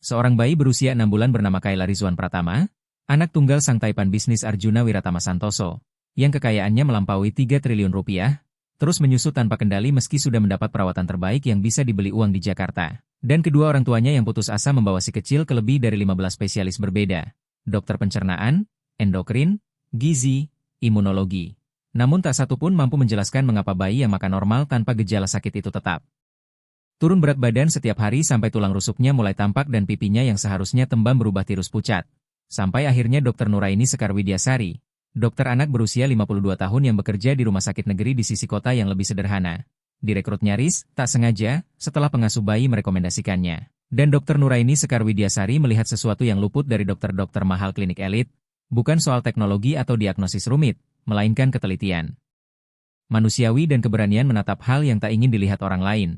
Seorang bayi berusia 6 bulan bernama Kayla Rizwan Pratama, anak tunggal sang taipan bisnis Arjuna Wiratama Santoso, yang kekayaannya melampaui 3 triliun rupiah, terus menyusut tanpa kendali meski sudah mendapat perawatan terbaik yang bisa dibeli uang di Jakarta. Dan kedua orang tuanya yang putus asa membawa si kecil ke lebih dari 15 spesialis berbeda, dokter pencernaan, endokrin, gizi, imunologi. Namun tak satu pun mampu menjelaskan mengapa bayi yang makan normal tanpa gejala sakit itu tetap turun berat badan setiap hari sampai tulang rusuknya mulai tampak dan pipinya yang seharusnya tembam berubah tirus pucat. Sampai akhirnya Dr. Nuraini Sekar Widyasari, dokter anak berusia 52 tahun yang bekerja di rumah sakit negeri di sisi kota yang lebih sederhana, direkrut nyaris, tak sengaja, setelah pengasuh bayi merekomendasikannya. Dan Dr. Nuraini Sekar Widyasari melihat sesuatu yang luput dari dokter-dokter mahal klinik elit, bukan soal teknologi atau diagnosis rumit, melainkan ketelitian manusiawi dan keberanian menatap hal yang tak ingin dilihat orang lain.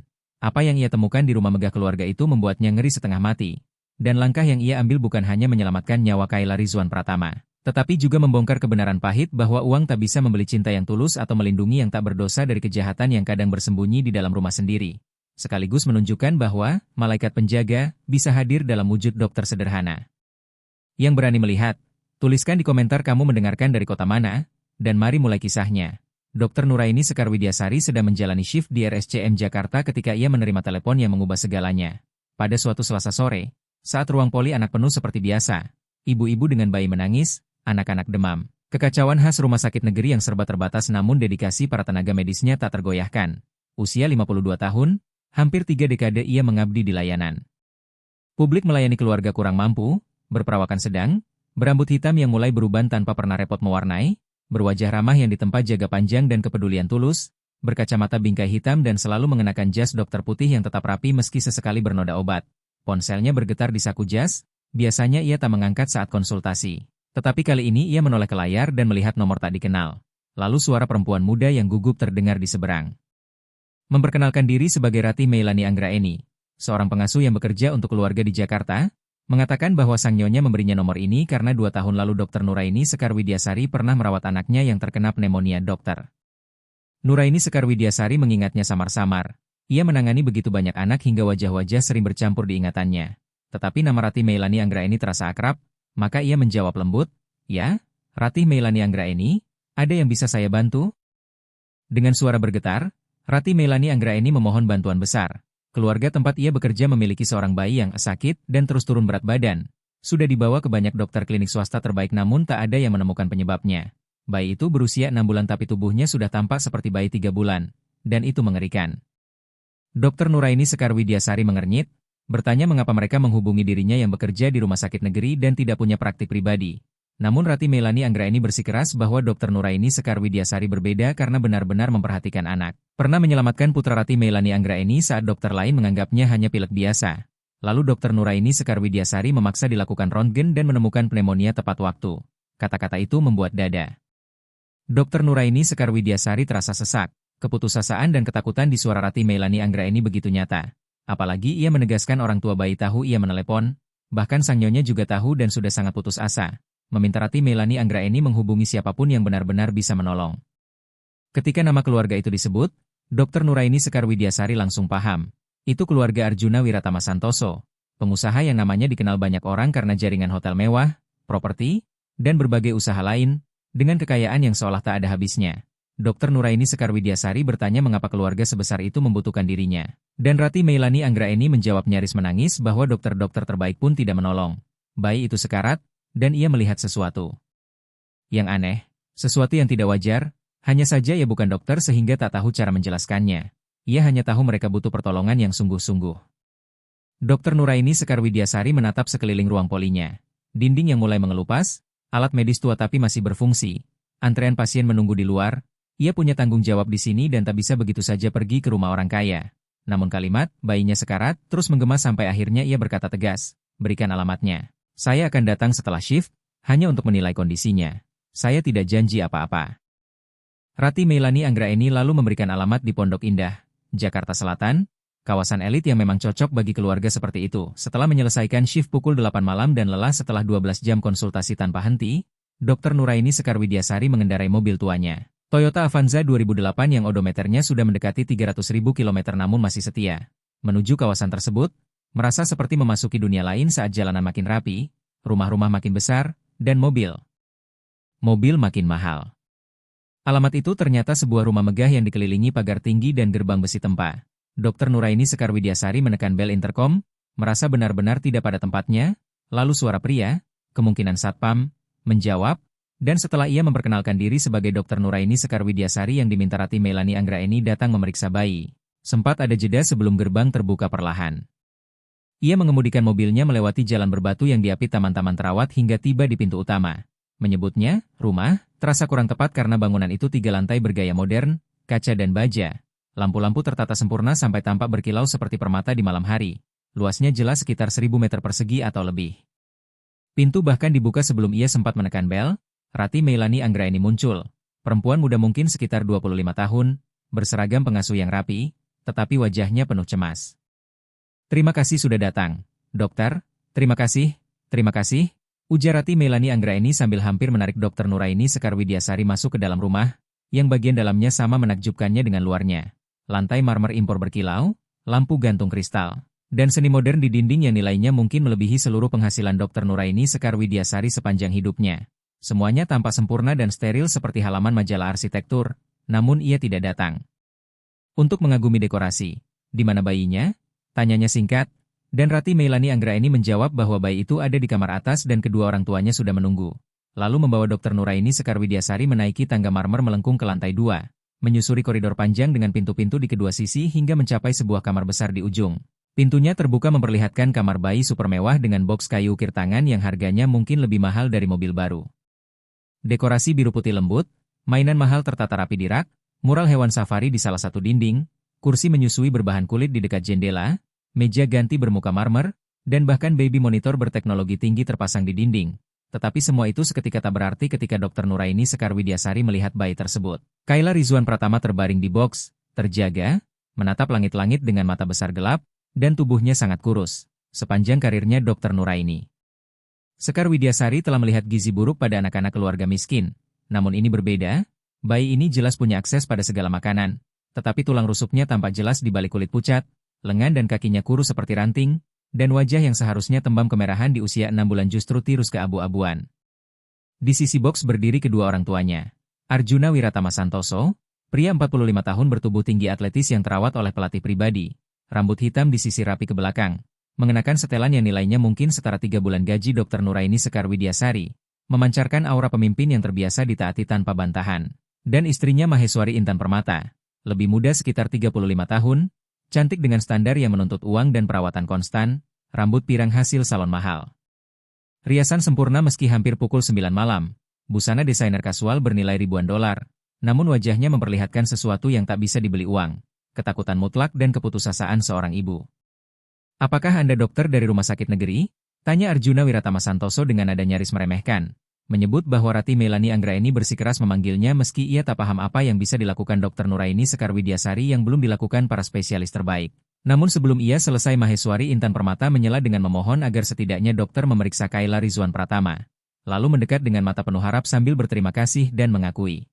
Apa yang ia temukan di rumah megah keluarga itu membuatnya ngeri setengah mati. Dan langkah yang ia ambil bukan hanya menyelamatkan nyawa Kayla Rizwan Pratama, tetapi juga membongkar kebenaran pahit bahwa uang tak bisa membeli cinta yang tulus atau melindungi yang tak berdosa dari kejahatan yang kadang bersembunyi di dalam rumah sendiri. Sekaligus menunjukkan bahwa malaikat penjaga bisa hadir dalam wujud dokter sederhana. Yang berani melihat, tuliskan di komentar kamu mendengarkan dari kota mana, dan mari mulai kisahnya. Dr. Nuraini Sekar Widyasari sedang menjalani shift di RSCM Jakarta ketika ia menerima telepon yang mengubah segalanya. Pada suatu Selasa sore, saat ruang poli anak penuh seperti biasa, ibu-ibu dengan bayi menangis, anak-anak demam. Kekacauan khas rumah sakit negeri yang serba terbatas namun dedikasi para tenaga medisnya tak tergoyahkan. Usia 52 tahun, hampir 3 dekade ia mengabdi di layanan publik melayani keluarga kurang mampu, berperawakan sedang, berambut hitam yang mulai beruban tanpa pernah repot mewarnai, berwajah ramah yang ditempa jaga panjang dan kepedulian tulus, berkacamata bingkai hitam dan selalu mengenakan jas dokter putih yang tetap rapi meski sesekali bernoda obat. Ponselnya bergetar di saku jas, biasanya ia tak mengangkat saat konsultasi. Tetapi kali ini ia menoleh ke layar dan melihat nomor tak dikenal. Lalu suara perempuan muda yang gugup terdengar di seberang. Memperkenalkan diri sebagai Ratih Meilani Anggraeni, seorang pengasuh yang bekerja untuk keluarga di Jakarta, mengatakan bahwa sang nyonya memberinya nomor ini karena 2 tahun lalu Dr. Nuraini Sekar Widyasari pernah merawat anaknya yang terkena pneumonia dokter. Nuraini Sekar Widyasari mengingatnya samar-samar. Ia menangani begitu banyak anak hingga wajah-wajah sering bercampur di ingatannya. Tetapi nama Ratih Meilani Anggraeni terasa akrab, maka ia menjawab lembut, "Ya, Ratih Meilani Anggraeni, ada yang bisa saya bantu?" Dengan suara bergetar, Ratih Meilani Anggraeni memohon bantuan besar. Keluarga tempat ia bekerja memiliki seorang bayi yang sakit dan terus turun berat badan. Sudah dibawa ke banyak dokter klinik swasta terbaik namun tak ada yang menemukan penyebabnya. Bayi itu berusia 6 bulan tapi tubuhnya sudah tampak seperti bayi 3 bulan. Dan itu mengerikan. Dr. Nuraini Sekar Widyasari mengernyit, bertanya mengapa mereka menghubungi dirinya yang bekerja di rumah sakit negeri dan tidak punya praktik pribadi. Namun Ratih Meilani Anggraeni bersikeras bahwa Dr. Nuraini Sekar Widyasari berbeda karena benar-benar memperhatikan anak. Pernah menyelamatkan putra Ratih Meilani Anggraeni saat dokter lain menganggapnya hanya pilek biasa. Lalu Dr. Nuraini Sekar Widyasari memaksa dilakukan röntgen dan menemukan pneumonia tepat waktu. Kata-kata itu membuat dada Dr. Nuraini Sekar Widyasari terasa sesak. Keputusasaan dan ketakutan di suara Ratih Meilani Anggraeni begitu nyata. Apalagi ia menegaskan orang tua bayi tahu ia menelepon, bahkan sang nyonya juga tahu dan sudah sangat putus asa. Meminta Ratih Meilani Anggraeni menghubungi siapapun yang benar-benar bisa menolong. Ketika nama keluarga itu disebut, Dr. Nuraini Sekar Widyasari langsung paham. Itu keluarga Arjuna Wiratama Santoso, pengusaha yang namanya dikenal banyak orang karena jaringan hotel mewah, properti, dan berbagai usaha lain, dengan kekayaan yang seolah tak ada habisnya. Dr. Nuraini Sekar Widyasari bertanya mengapa keluarga sebesar itu membutuhkan dirinya. Dan Ratih Meilani Anggraeni menjawab nyaris menangis bahwa dokter-dokter terbaik pun tidak menolong. Bayi itu sekarat, dan ia melihat sesuatu yang aneh, sesuatu yang tidak wajar, hanya saja ia bukan dokter sehingga tak tahu cara menjelaskannya. Ia hanya tahu mereka butuh pertolongan yang sungguh-sungguh. Dr. Nuraini Sekar Widyasari menatap sekeliling ruang polinya. Dinding yang mulai mengelupas, alat medis tua tapi masih berfungsi, antrean pasien menunggu di luar, ia punya tanggung jawab di sini dan tak bisa begitu saja pergi ke rumah orang kaya. Namun kalimat, bayinya sekarat, terus menggema sampai akhirnya ia berkata tegas, "Berikan alamatnya. Saya akan datang setelah shift, hanya untuk menilai kondisinya. Saya tidak janji apa-apa." Ratih Meilani Anggraeni lalu memberikan alamat di Pondok Indah, Jakarta Selatan, kawasan elit yang memang cocok bagi keluarga seperti itu. Setelah menyelesaikan shift pukul 8 malam dan lelah setelah 12 jam konsultasi tanpa henti, Dr. Nuraini Sekar Widyasari mengendarai mobil tuanya, Toyota Avanza 2008 yang odometernya sudah mendekati 300.000 km namun masih setia. Menuju kawasan tersebut, Merasa seperti memasuki dunia lain saat jalanan makin rapi, rumah-rumah makin besar, dan mobil makin mahal. Alamat itu ternyata sebuah rumah megah yang dikelilingi pagar tinggi dan gerbang besi tempa. Dr. Nuraini Sekar Widyasari menekan bel intercom, merasa benar-benar tidak pada tempatnya, lalu suara pria, kemungkinan satpam, menjawab, dan setelah ia memperkenalkan diri sebagai Dr. Nuraini Sekar Widyasari yang diminta Rati Meilani Anggraeni datang memeriksa bayi. Sempat ada jeda sebelum gerbang terbuka perlahan. Ia mengemudikan mobilnya melewati jalan berbatu yang diapit taman-taman terawat hingga tiba di pintu utama. Menyebutnya rumah, terasa kurang tepat karena bangunan itu 3 lantai bergaya modern, kaca dan baja. Lampu-lampu tertata sempurna sampai tampak berkilau seperti permata di malam hari. Luasnya jelas sekitar 1000 meter persegi atau lebih. Pintu bahkan dibuka sebelum ia sempat menekan bel. Rati Meilani Anggraeni muncul. Perempuan muda mungkin sekitar 25 tahun, berseragam pengasuh yang rapi, tetapi wajahnya penuh cemas. "Terima kasih sudah datang, dokter. Terima kasih, ujar Rati Meilani Anggraeni sambil hampir menarik Dr. Nuraini Sekar Widyasari masuk ke dalam rumah, yang bagian dalamnya sama menakjubkannya dengan luarnya. Lantai marmer impor berkilau, lampu gantung kristal, dan seni modern di dinding yang nilainya mungkin melebihi seluruh penghasilan Dr. Nuraini Sekar Widyasari sepanjang hidupnya. Semuanya tampak sempurna dan steril seperti halaman majalah arsitektur, namun ia tidak datang untuk mengagumi dekorasi. "Di mana bayinya?" tanyanya singkat. Dan Rati Meilani Anggraeni menjawab bahwa bayi itu ada di kamar atas dan kedua orang tuanya sudah menunggu. Lalu membawa Dr. Nuraini Sekar Widyasari menaiki tangga marmer melengkung ke lantai 2, menyusuri koridor panjang dengan pintu-pintu di kedua sisi hingga mencapai sebuah kamar besar di ujung. Pintunya terbuka memperlihatkan kamar bayi super mewah dengan boks kayu ukir tangan yang harganya mungkin lebih mahal dari mobil baru. Dekorasi biru putih lembut, mainan mahal tertata rapi di rak, mural hewan safari di salah satu dinding, kursi menyusui berbahan kulit di dekat jendela, meja ganti bermuka marmer, dan bahkan baby monitor berteknologi tinggi terpasang di dinding. Tetapi semua itu seketika tak berarti ketika Dr. Nuraini Sekar Widyasari melihat bayi tersebut. Kaila Rizwan Pratama terbaring di boks, terjaga, menatap langit-langit dengan mata besar gelap, dan tubuhnya sangat kurus. Sepanjang karirnya Dr. Nuraini Sekar Widyasari telah melihat gizi buruk pada anak-anak keluarga miskin. Namun ini berbeda, bayi ini jelas punya akses pada segala makanan. Tetapi tulang rusuknya tampak jelas di balik kulit pucat, lengan dan kakinya kurus seperti ranting, dan wajah yang seharusnya tembam kemerahan di usia 6 bulan justru tirus keabu-abuan. Di sisi boks berdiri kedua orang tuanya. Arjuna Wiratama Santoso, pria 45 tahun bertubuh tinggi atletis yang terawat oleh pelatih pribadi. Rambut hitam disisir rapi ke belakang, mengenakan setelan yang nilainya mungkin setara 3 bulan gaji Dr. Nuraini Sekar Widyasari, memancarkan aura pemimpin yang terbiasa ditaati tanpa bantahan. Dan istrinya Maheswari Intan Permata, lebih muda sekitar 35 tahun, cantik dengan standar yang menuntut uang dan perawatan konstan, rambut pirang hasil salon mahal. Riasan sempurna meski hampir pukul 9 malam, busana desainer kasual bernilai ribuan dolar, namun wajahnya memperlihatkan sesuatu yang tak bisa dibeli uang, ketakutan mutlak dan keputusasaan seorang ibu. "Apakah Anda dokter dari rumah sakit negeri?" tanya Arjuna Wiratama Santoso dengan nada nyaris meremehkan. Menyebut bahwa Rati Meilani Anggraeni bersikeras memanggilnya meski ia tak paham apa yang bisa dilakukan Dr. Nuraini Sekar Widyasari yang belum dilakukan para spesialis terbaik. Namun sebelum ia selesai Maheswari Intan Permata menyela dengan memohon agar setidaknya dokter memeriksa Kaila Rizwan Pratama. Lalu mendekat dengan mata penuh harap sambil berterima kasih dan mengakui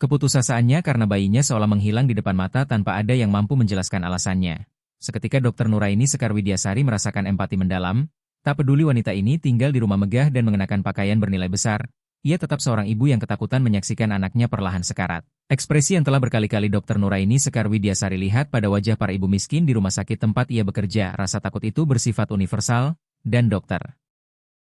keputusasaannya karena bayinya seolah menghilang di depan mata tanpa ada yang mampu menjelaskan alasannya. Seketika Dr. Nuraini Sekar Widyasari merasakan empati mendalam. Tak peduli wanita ini tinggal di rumah megah dan mengenakan pakaian bernilai besar, ia tetap seorang ibu yang ketakutan menyaksikan anaknya perlahan sekarat. Ekspresi yang telah berkali-kali Dr. Nuraini Sekar Widyasari lihat pada wajah para ibu miskin di rumah sakit tempat ia bekerja, rasa takut itu bersifat universal, dan Dr.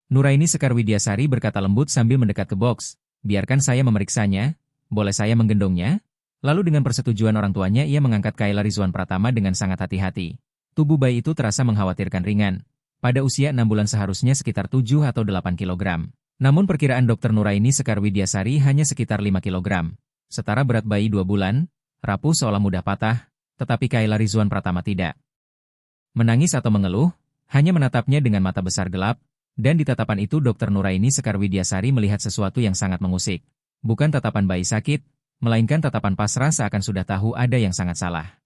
Nuraini Sekar Widyasari berkata lembut sambil mendekat ke boks, "Biarkan saya memeriksanya, boleh saya menggendongnya?" Lalu dengan persetujuan orang tuanya ia mengangkat Kaila Rizwan Pratama dengan sangat hati-hati. Tubuh bayi itu terasa mengkhawatirkan ringan. Pada usia 6 bulan seharusnya sekitar 7 atau 8 kilogram. Namun perkiraan Dr. Nuraini Sekar Widyasari hanya sekitar 5 kilogram. Setara berat bayi 2 bulan, rapuh seolah mudah patah, tetapi Kaila Rizwan Pratama tidak menangis atau mengeluh, hanya menatapnya dengan mata besar gelap, dan di tatapan itu Dr. Nuraini Sekar Widyasari melihat sesuatu yang sangat mengusik. Bukan tatapan bayi sakit, melainkan tatapan pasrah seakan sudah tahu ada yang sangat salah.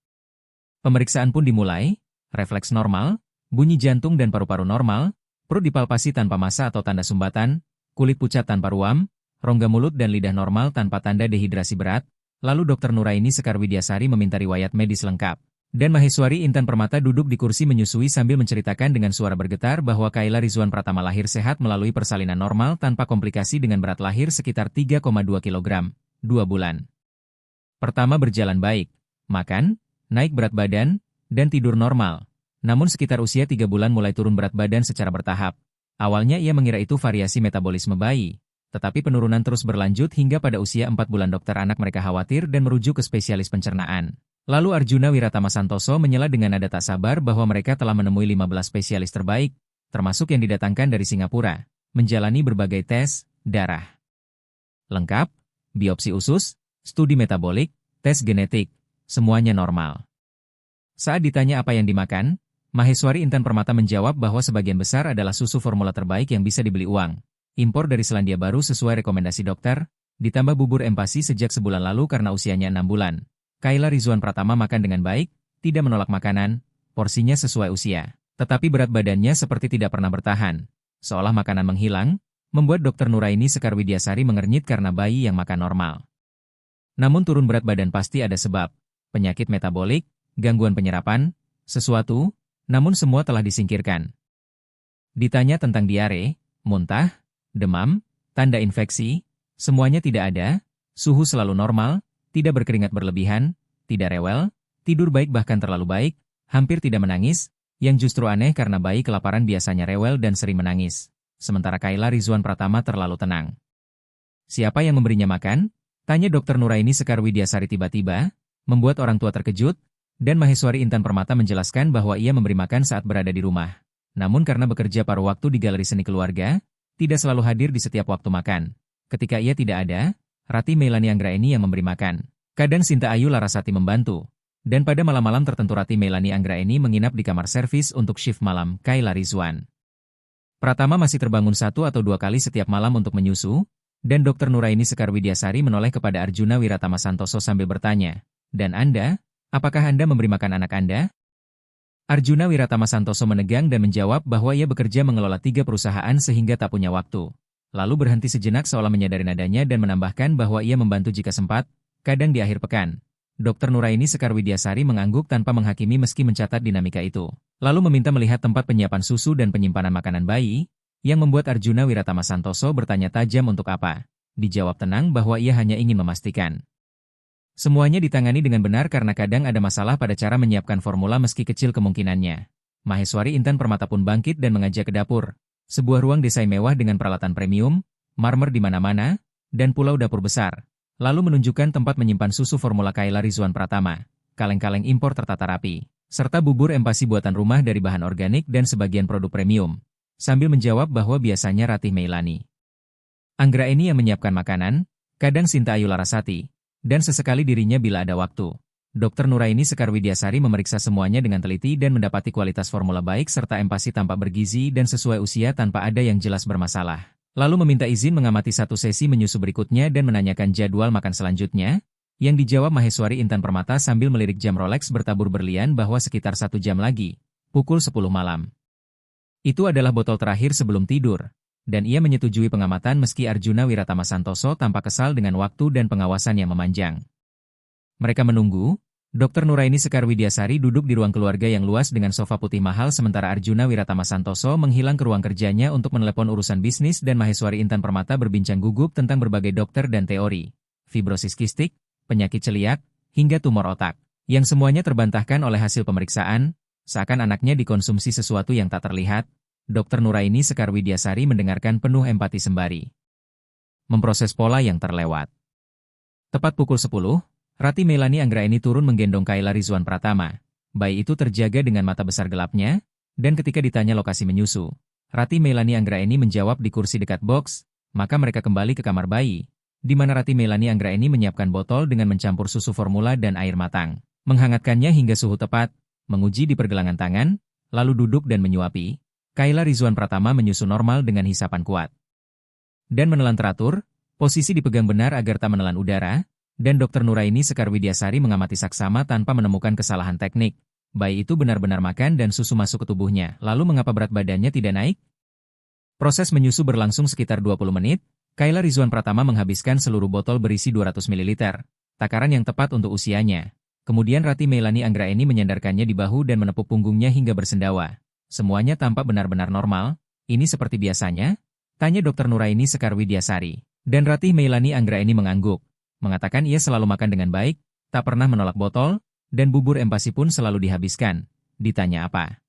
Pemeriksaan pun dimulai, refleks normal, bunyi jantung dan paru-paru normal, perut dipalpasi tanpa massa atau tanda sumbatan, kulit pucat tanpa ruam, rongga mulut dan lidah normal tanpa tanda dehidrasi berat, lalu Dr. Nuraini Sekar Widyasari meminta riwayat medis lengkap. Dan Maheswari Intan Permata duduk di kursi menyusui sambil menceritakan dengan suara bergetar bahwa Kayla Rizwan Pratama lahir sehat melalui persalinan normal tanpa komplikasi dengan berat lahir sekitar 3,2 kg, 2 bulan. Pertama berjalan baik, makan, naik berat badan, dan tidur normal. Namun sekitar usia 3 bulan mulai turun berat badan secara bertahap. Awalnya ia mengira itu variasi metabolisme bayi, tetapi penurunan terus berlanjut hingga pada usia 4 bulan dokter anak mereka khawatir dan merujuk ke spesialis pencernaan. Lalu Arjuna Wiratama Santoso menyela dengan nada tak sabar bahwa mereka telah menemui 15 spesialis terbaik, termasuk yang didatangkan dari Singapura, menjalani berbagai tes, darah lengkap, biopsi usus, studi metabolik, tes genetik, semuanya normal. Saat ditanya apa yang dimakan, Maheswari Intan Permata menjawab bahwa sebagian besar adalah susu formula terbaik yang bisa dibeli uang, impor dari Selandia Baru sesuai rekomendasi dokter, ditambah bubur empasi sejak sebulan lalu karena usianya 6 bulan. Kayla Rizwan Pratama makan dengan baik, tidak menolak makanan, porsinya sesuai usia. Tetapi berat badannya seperti tidak pernah bertahan. Seolah makanan menghilang, membuat Dr. Nuraini Sekar Widyasari mengernyit karena bayi yang makan normal. Namun turun berat badan pasti ada sebab. Penyakit metabolik, gangguan penyerapan, sesuatu, namun semua telah disingkirkan. Ditanya tentang diare, muntah, demam, tanda infeksi, semuanya tidak ada, suhu selalu normal, tidak berkeringat berlebihan, tidak rewel, tidur baik bahkan terlalu baik, hampir tidak menangis, yang justru aneh karena bayi kelaparan biasanya rewel dan sering menangis. Sementara Kayla Rizwan Pratama terlalu tenang. Siapa yang memberinya makan? Tanya Dr. Nuraini Sekar Widyasari tiba-tiba, membuat orang tua terkejut, dan Maheswari Intan Permata menjelaskan bahwa ia memberi makan saat berada di rumah. Namun karena bekerja paruh waktu di galeri seni keluarga, tidak selalu hadir di setiap waktu makan. Ketika ia tidak ada, Rati Meilani Anggraeni yang memberi makan. Kadang Sinta Ayu Larasati membantu. Dan pada malam-malam tertentu Rati Meilani Anggraeni menginap di kamar servis untuk shift malam Kayla Rizwan Pratama masih terbangun 1 atau 2 kali setiap malam untuk menyusu, dan Dr. Nuraini Sekar Widyasari menoleh kepada Arjuna Wiratama Santoso sambil bertanya, "Dan Anda, apakah Anda memberi makan anak Anda?" Arjuna Wiratama Santoso menegang dan menjawab bahwa ia bekerja mengelola 3 perusahaan sehingga tak punya waktu. Lalu berhenti sejenak seolah menyadari nadanya dan menambahkan bahwa ia membantu jika sempat, kadang di akhir pekan. Dr. Nuraini Sekar Widyasari mengangguk tanpa menghakimi meski mencatat dinamika itu. Lalu meminta melihat tempat penyiapan susu dan penyimpanan makanan bayi, yang membuat Arjuna Wiratama Santoso bertanya tajam untuk apa. Dijawab tenang bahwa ia hanya ingin memastikan. Semuanya ditangani dengan benar karena kadang ada masalah pada cara menyiapkan formula meski kecil kemungkinannya. Maheswari Intan Permata pun bangkit dan mengajak ke dapur. Sebuah ruang desain mewah dengan peralatan premium, marmer di mana-mana, dan pulau dapur besar. Lalu menunjukkan tempat menyimpan susu formula Kayla Rizwan Pratama, kaleng-kaleng impor tertata rapi, serta bubur empasi buatan rumah dari bahan organik dan sebagian produk premium. Sambil menjawab bahwa biasanya Rati Meilani Anggraeni yang menyiapkan makanan, kadang Sinta Ayu Larasati, dan sesekali dirinya bila ada waktu. Dr. Nuraini Sekar Widyasari memeriksa semuanya dengan teliti dan mendapati kualitas formula baik serta empasi tampak bergizi dan sesuai usia tanpa ada yang jelas bermasalah. Lalu meminta izin mengamati 1 sesi menyusu berikutnya dan menanyakan jadwal makan selanjutnya, yang dijawab Maheswari Intan Permata sambil melirik jam Rolex bertabur berlian bahwa sekitar 1 jam lagi, pukul 10 malam. Itu adalah botol terakhir sebelum tidur, dan ia menyetujui pengamatan meski Arjuna Wiratama Santoso tampak kesal dengan waktu dan pengawasan yang memanjang. Mereka menunggu, Dr. Nuraini Sekar Widyasari duduk di ruang keluarga yang luas dengan sofa putih mahal sementara Arjuna Wiratama Santoso menghilang ke ruang kerjanya untuk menelepon urusan bisnis dan Maheswari Intan Permata berbincang gugup tentang berbagai dokter dan teori, fibrosis kistik, penyakit celiak, hingga tumor otak, yang semuanya terbantahkan oleh hasil pemeriksaan, seakan anaknya dikonsumsi sesuatu yang tak terlihat. Dr. Nuraini Sekar Widyasari mendengarkan penuh empati sembari memproses pola yang terlewat. Tepat pukul 10, Rati Meilani Anggraeni turun menggendong Kayla Rizwan Pratama. Bayi itu terjaga dengan mata besar gelapnya, dan ketika ditanya lokasi menyusu, Rati Meilani Anggraeni menjawab di kursi dekat box, maka mereka kembali ke kamar bayi, di mana Rati Meilani Anggraeni menyiapkan botol dengan mencampur susu formula dan air matang, menghangatkannya hingga suhu tepat, menguji di pergelangan tangan, lalu duduk dan menyuapi. Kayla Rizwan Pratama menyusu normal dengan hisapan kuat. Dan menelan teratur, posisi dipegang benar agar tak menelan udara, dan Dr. Nuraini Sekar Widyasari mengamati saksama tanpa menemukan kesalahan teknik. Bayi itu benar-benar makan dan susu masuk ke tubuhnya, lalu mengapa berat badannya tidak naik? Proses menyusu berlangsung sekitar 20 menit, Kayla Rizwan Pratama menghabiskan seluruh botol berisi 200 ml, takaran yang tepat untuk usianya. Kemudian Rati Meilani Anggraeni menyandarkannya di bahu dan menepuk punggungnya hingga bersendawa. Semuanya tampak benar-benar normal. Ini seperti biasanya? Tanya Dr. Nuraini Sekar Widyasari. Dan Rati Meilani Anggraeni mengangguk. Mengatakan ia selalu makan dengan baik, tak pernah menolak botol, dan bubur empasi pun selalu dihabiskan. Ditanya apa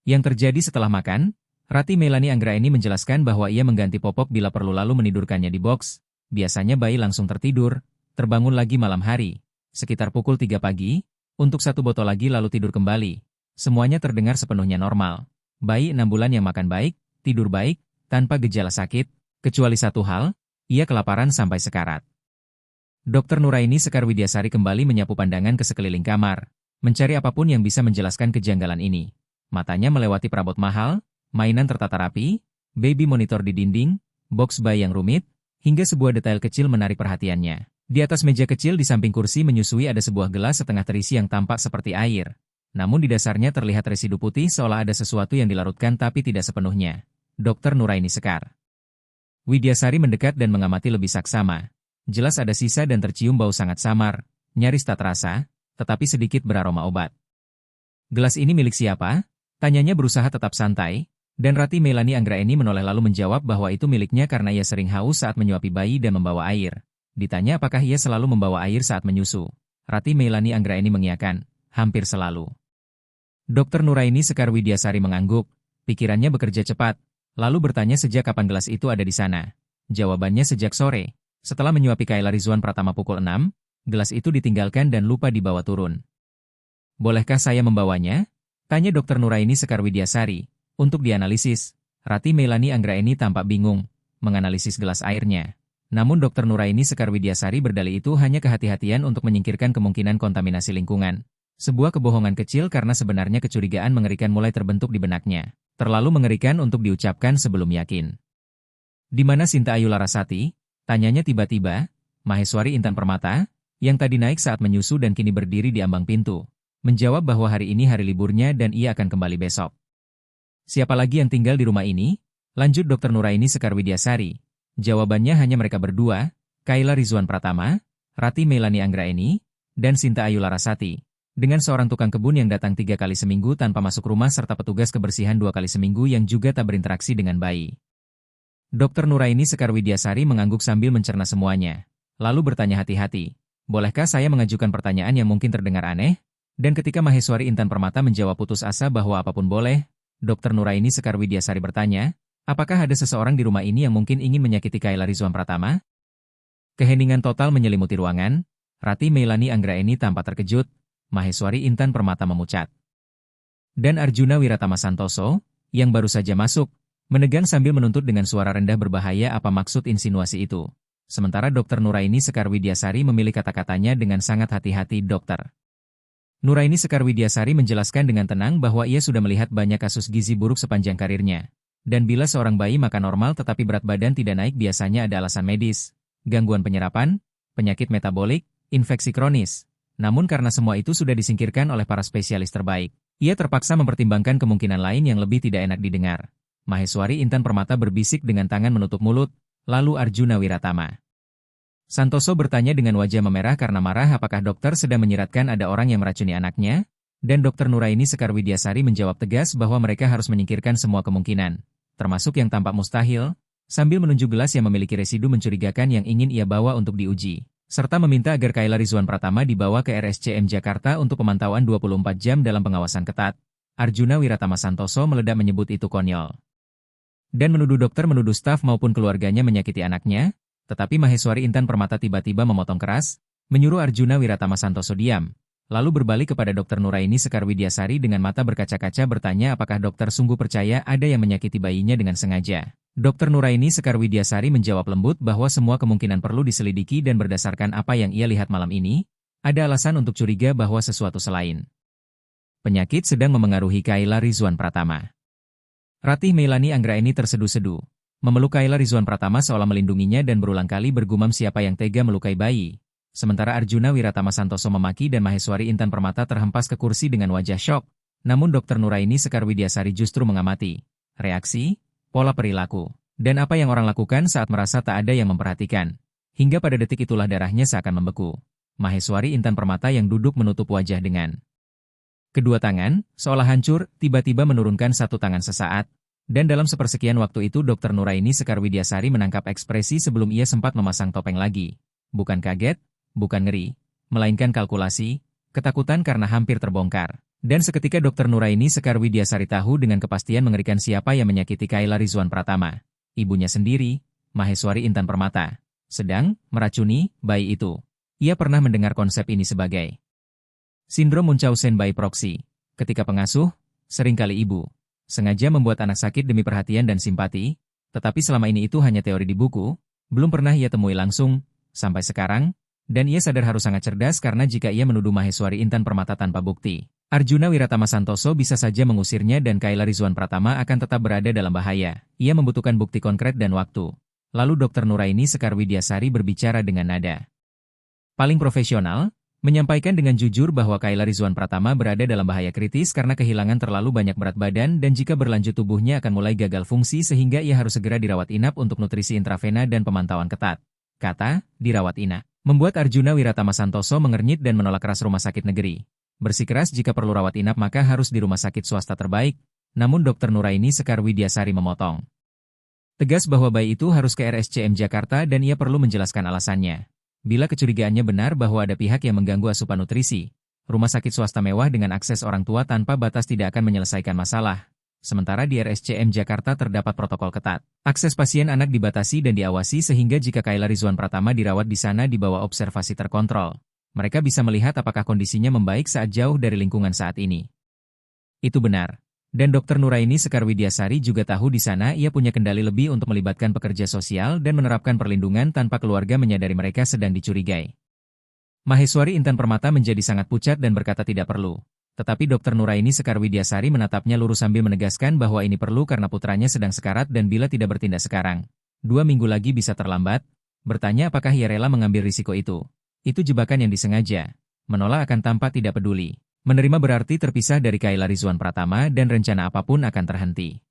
yang terjadi setelah makan? Rati Meilani Anggraeni menjelaskan bahwa ia mengganti popok bila perlu lalu menidurkannya di box. Biasanya bayi langsung tertidur, terbangun lagi malam hari. Sekitar pukul 3 pagi, untuk 1 botol lagi lalu tidur kembali. Semuanya terdengar sepenuhnya normal. Bayi 6 bulan yang makan baik, tidur baik, tanpa gejala sakit, kecuali satu hal, ia kelaparan sampai sekarat. Dr. Nuraini Sekar Widyasari kembali menyapu pandangan ke sekeliling kamar, mencari apapun yang bisa menjelaskan kejanggalan ini. Matanya melewati perabot mahal, mainan tertata rapi, baby monitor di dinding, box bayi yang rumit, hingga sebuah detail kecil menarik perhatiannya. Di atas meja kecil di samping kursi menyusui ada sebuah gelas setengah terisi yang tampak seperti air. Namun di dasarnya terlihat residu putih seolah ada sesuatu yang dilarutkan tapi tidak sepenuhnya. Dr. Nuraini Sekar Widyasari mendekat dan mengamati lebih saksama. Jelas ada sisa dan tercium bau sangat samar, nyaris tak terasa, tetapi sedikit beraroma obat. Gelas ini milik siapa? Tanyanya berusaha tetap santai, dan Rati Meilani Anggraeni menoleh lalu menjawab bahwa itu miliknya karena ia sering haus saat menyuapi bayi dan membawa air. Ditanya apakah ia selalu membawa air saat menyusu. Rati Meilani Anggraeni mengiyakan, hampir selalu. Dr. Nuraini Sekar Widyasari mengangguk, pikirannya bekerja cepat, lalu bertanya sejak kapan gelas itu ada di sana. Jawabannya sejak sore. Setelah menyuapi Kayla Rizwan Pratama pukul 6, gelas itu ditinggalkan dan lupa dibawa turun. Bolehkah saya membawanya? Tanya Dr. Nuraini Sekar Widyasari. Untuk dianalisis, Rati Meilani Anggraeni tampak bingung menganalisis gelas airnya. Namun Dr. Nuraini Sekar Widyasari berdalih itu hanya kehati-hatian untuk menyingkirkan kemungkinan kontaminasi lingkungan. Sebuah kebohongan kecil karena sebenarnya kecurigaan mengerikan mulai terbentuk di benaknya. Terlalu mengerikan untuk diucapkan sebelum yakin. Di mana Sinta Ayu Larasati? Tanyanya tiba-tiba. Maheswari Intan Permata, yang tadi naik saat menyusu dan kini berdiri di ambang pintu, menjawab bahwa hari ini hari liburnya dan ia akan kembali besok. Siapa lagi yang tinggal di rumah ini? Lanjut Dr. Nuraini Sekar Widyasari. Jawabannya hanya mereka berdua, Kayla Rizwan Pratama, Rati Meilani Anggraeni, dan Sinta Ayu Larasati. Dengan seorang tukang kebun yang datang 3 kali seminggu tanpa masuk rumah serta petugas kebersihan 2 kali seminggu yang juga tak berinteraksi dengan bayi. Dr. Nuraini Sekar Widyasari mengangguk sambil mencerna semuanya. Lalu bertanya hati-hati, bolehkah saya mengajukan pertanyaan yang mungkin terdengar aneh? Dan ketika Maheswari Intan Permata menjawab putus asa bahwa apapun boleh, Dr. Nuraini Sekar Widyasari bertanya, apakah ada seseorang di rumah ini yang mungkin ingin menyakiti Kayla Rizwan Pratama? Keheningan total menyelimuti ruangan. Rati Meilani Anggraeni tampak terkejut. Maheswari Intan Permata memucat. Dan Arjuna Wiratama Santoso, yang baru saja masuk, menegang sambil menuntut dengan suara rendah berbahaya apa maksud insinuasi itu. Sementara Dr. Nuraini Sekar Widyasari memilih kata-katanya dengan sangat hati-hati. Dr. Nuraini Sekar Widyasari menjelaskan dengan tenang bahwa ia sudah melihat banyak kasus gizi buruk sepanjang karirnya. Dan bila seorang bayi makan normal tetapi berat badan tidak naik biasanya ada alasan medis, gangguan penyerapan, penyakit metabolik, infeksi kronis. Namun karena semua itu sudah disingkirkan oleh para spesialis terbaik, ia terpaksa mempertimbangkan kemungkinan lain yang lebih tidak enak didengar. Maheswari Intan Permata berbisik dengan tangan menutup mulut, lalu Arjuna Wiratama Santoso bertanya dengan wajah memerah karena marah apakah dokter sedang menyiratkan ada orang yang meracuni anaknya? Dan Dr. Nuraini Sekar Widyasari menjawab tegas bahwa mereka harus menyingkirkan semua kemungkinan, termasuk yang tampak mustahil, sambil menunjuk gelas yang memiliki residu mencurigakan yang ingin ia bawa untuk diuji, serta meminta agar Kayla Rizwan Pratama dibawa ke RSCM Jakarta untuk pemantauan 24 jam dalam pengawasan ketat. Arjuna Wiratama Santoso meledak menyebut itu konyol. Dan menuduh dokter menuduh staf maupun keluarganya menyakiti anaknya, tetapi Maheswari Intan Permata tiba-tiba memotong keras, menyuruh Arjuna Wiratama Santoso diam. Lalu berbalik kepada Dr. Nuraini Sekar Widyasari dengan mata berkaca-kaca bertanya apakah dokter sungguh percaya ada yang menyakiti bayinya dengan sengaja. Dr. Nuraini Sekar Widyasari menjawab lembut bahwa semua kemungkinan perlu diselidiki dan berdasarkan apa yang ia lihat malam ini, ada alasan untuk curiga bahwa sesuatu selain penyakit sedang memengaruhi Kayla Rizwan Pratama. Rati Meilani Anggraeni terseduh-seduh, memeluk Kayla Rizwan Pratama seolah melindunginya dan berulang kali bergumam siapa yang tega melukai bayi. Sementara Arjuna Wiratama Santoso memaki dan Maheswari Intan Permata terhempas ke kursi dengan wajah syok. Namun Dr. Nuraini Sekar Widyasari justru mengamati reaksi, pola perilaku, dan apa yang orang lakukan saat merasa tak ada yang memperhatikan. Hingga pada detik itulah darahnya seakan membeku. Maheswari Intan Permata yang duduk menutup wajah dengan kedua tangan, seolah hancur, tiba-tiba menurunkan satu tangan sesaat. Dan dalam sepersekian waktu itu Dr. Nuraini Sekar Widyasari menangkap ekspresi sebelum ia sempat memasang topeng lagi. Bukan kaget, bukan ngeri, melainkan kalkulasi, ketakutan karena hampir terbongkar. Dan seketika Dr. Nuraini Sekar Widyasari tahu dengan kepastian mengerikan siapa yang menyakiti Kaila Rizwan Pratama. Ibunya sendiri, Maheswari Intan Permata, sedang meracuni bayi itu. Ia pernah mendengar konsep ini sebagai sindrom Munchausen by proxy. Ketika pengasuh, seringkali ibu, sengaja membuat anak sakit demi perhatian dan simpati, tetapi selama ini itu hanya teori di buku, belum pernah ia temui langsung, sampai sekarang, dan ia sadar harus sangat cerdas karena jika ia menuduh Maheswari Intan Permata tanpa bukti, Arjuna Wiratama Santoso bisa saja mengusirnya dan Kaila Rizwan Pratama akan tetap berada dalam bahaya. Ia membutuhkan bukti konkret dan waktu. Lalu Dr. Nuraini Sekar Widyasari berbicara dengan nada paling profesional, menyampaikan dengan jujur bahwa Kaila Rizwan Pratama berada dalam bahaya kritis karena kehilangan terlalu banyak berat badan dan jika berlanjut tubuhnya akan mulai gagal fungsi sehingga ia harus segera dirawat inap untuk nutrisi intravena dan pemantauan ketat. Kata, dirawat inap, membuat Arjuna Wiratama Santoso mengernyit dan menolak keras rumah sakit negeri. Bersikeras jika perlu rawat inap maka harus di rumah sakit swasta terbaik, namun Dr. Nuraini Sekar Widyasari memotong tegas bahwa bayi itu harus ke RSCM Jakarta dan ia perlu menjelaskan alasannya. Bila kecurigaannya benar bahwa ada pihak yang mengganggu asupan nutrisi, rumah sakit swasta mewah dengan akses orang tua tanpa batas tidak akan menyelesaikan masalah. Sementara di RSCM Jakarta terdapat protokol ketat. Akses pasien anak dibatasi dan diawasi sehingga jika Kaila Rizwan Pratama dirawat di sana di bawah observasi terkontrol, mereka bisa melihat apakah kondisinya membaik saat jauh dari lingkungan saat ini. Itu benar. Dan Dr. Nuraini Sekar Widyasari juga tahu di sana ia punya kendali lebih untuk melibatkan pekerja sosial dan menerapkan perlindungan tanpa keluarga menyadari mereka sedang dicurigai. Maheswari Intan Permata menjadi sangat pucat dan berkata tidak perlu. Tetapi Dr. Nuraini Sekar Widyasari menatapnya lurus sambil menegaskan bahwa ini perlu karena putranya sedang sekarat dan bila tidak bertindak sekarang, 2 minggu lagi bisa terlambat. Bertanya apakah ia rela mengambil risiko itu. Itu jebakan yang disengaja. Menolak akan tampak tidak peduli. Menerima berarti terpisah dari Kaila Rizwan Pratama dan rencana apapun akan terhenti.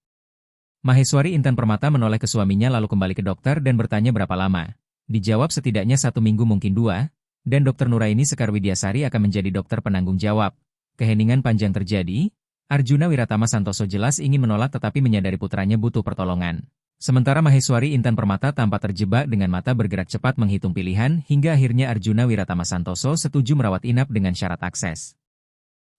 Maheswari Intan Permata menoleh ke suaminya lalu kembali ke dokter dan bertanya berapa lama. Dijawab setidaknya 1 minggu mungkin 2, dan Dr. Nuraini Sekar Widyasari akan menjadi dokter penanggung jawab. Keheningan panjang terjadi, Arjuna Wiratama Santoso jelas ingin menolak tetapi menyadari putranya butuh pertolongan. Sementara Maheswari Intan Permata tampak terjebak dengan mata bergerak cepat menghitung pilihan hingga akhirnya Arjuna Wiratama Santoso setuju merawat inap dengan syarat akses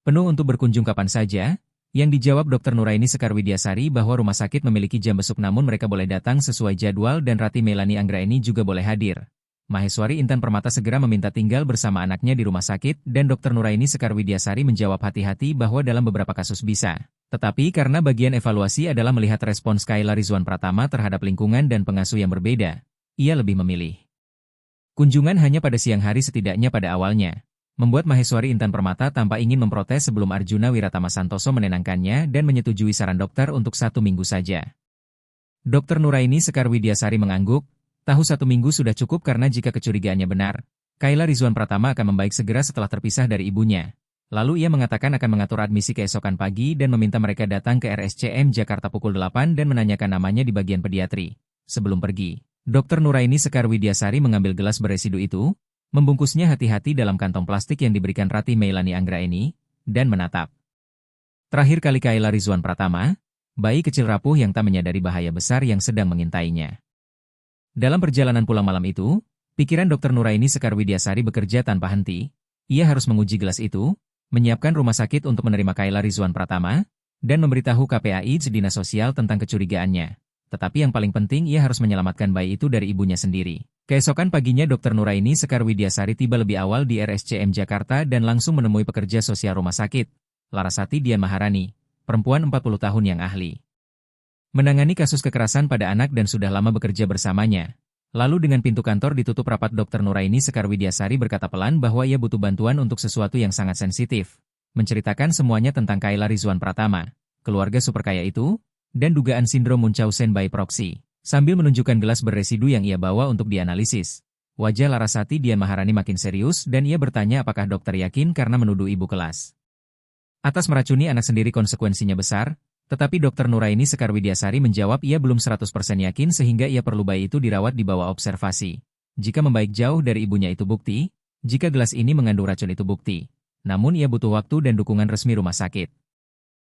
penuh untuk berkunjung kapan saja. Yang dijawab Dr. Nuraini Sekar Widyasari bahwa rumah sakit memiliki jam besuk namun mereka boleh datang sesuai jadwal dan Rati Melani Anggraeni juga boleh hadir. Maheswari Intan Permata segera meminta tinggal bersama anaknya di rumah sakit dan Dr. Nuraini Sekar Widyasari menjawab hati-hati bahwa dalam beberapa kasus bisa. Tetapi karena bagian evaluasi adalah melihat respons Kaila Rizwan Pratama terhadap lingkungan dan pengasuh yang berbeda, ia lebih memilih kunjungan hanya pada siang hari setidaknya pada awalnya. Membuat Maheswari Intan Permata tanpa ingin memprotes sebelum Arjuna Wiratama Santoso menenangkannya dan menyetujui saran dokter untuk 1 minggu saja. Dr. Nuraini Sekar Widyasari mengangguk, tahu 1 minggu sudah cukup karena jika kecurigaannya benar, Kaila Rizwan Pratama akan membaik segera setelah terpisah dari ibunya. Lalu ia mengatakan akan mengatur admisi keesokan pagi dan meminta mereka datang ke RSCM Jakarta pukul 8 dan menanyakan namanya di bagian pediatri. Sebelum pergi, Dr. Nuraini Sekar Widyasari mengambil gelas beresidu itu, membungkusnya hati-hati dalam kantong plastik yang diberikan Rati Melani Anggraeni, dan menatap terakhir kali Kaila Rizwan Pratama, bayi kecil rapuh yang tak menyadari bahaya besar yang sedang mengintainya. Dalam perjalanan pulang malam itu, pikiran Dr. Nuraini Sekar Widyasari bekerja tanpa henti. Ia harus menguji gelas itu, menyiapkan rumah sakit untuk menerima Kaila Rizwan Pratama, dan memberitahu KPAI Dinas Sosial tentang kecurigaannya. Tetapi yang paling penting ia harus menyelamatkan bayi itu dari ibunya sendiri. Keesokan paginya Dr. Nuraini Sekar Widyasari tiba lebih awal di RSCM Jakarta dan langsung menemui pekerja sosial rumah sakit, Larasati Dian Maharani, perempuan 40 tahun yang ahli menangani kasus kekerasan pada anak dan sudah lama bekerja bersamanya. Lalu dengan pintu kantor ditutup rapat Dr. Nuraini Sekar Widyasari berkata pelan bahwa ia butuh bantuan untuk sesuatu yang sangat sensitif. Menceritakan semuanya tentang Kaila Rizwan Pratama, keluarga super kaya itu, dan dugaan sindrom Munchausen by proxy. Sambil menunjukkan gelas berresidu yang ia bawa untuk dianalisis. Wajah Larasati Dian Maharani makin serius dan ia bertanya apakah dokter yakin karena menuduh ibu kelas atas meracuni anak sendiri konsekuensinya besar, tetapi Dr. Nuraini Sekar Widyasari menjawab ia belum 100% yakin sehingga ia perlu bayi itu dirawat di bawah observasi. Jika membaik jauh dari ibunya itu bukti, Jika gelas ini mengandung racun itu bukti. Namun ia butuh waktu dan dukungan resmi rumah sakit.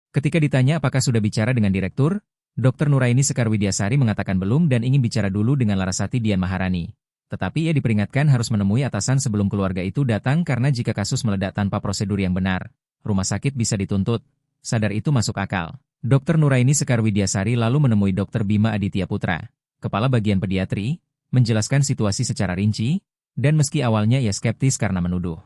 Ketika ditanya apakah sudah bicara dengan direktur, Dr. Nuraini Sekar Widyasari mengatakan belum dan ingin bicara dulu dengan Larasati Dian Maharani. Tetapi ia diperingatkan harus menemui atasan sebelum keluarga itu datang karena jika kasus meledak tanpa prosedur yang benar, rumah sakit bisa dituntut. Sadar itu masuk akal. Dr. Nuraini Sekar Widyasari lalu menemui Dr. Bima Aditya Putra, kepala bagian pediatri, menjelaskan situasi secara rinci, dan meski awalnya ia skeptis karena menuduh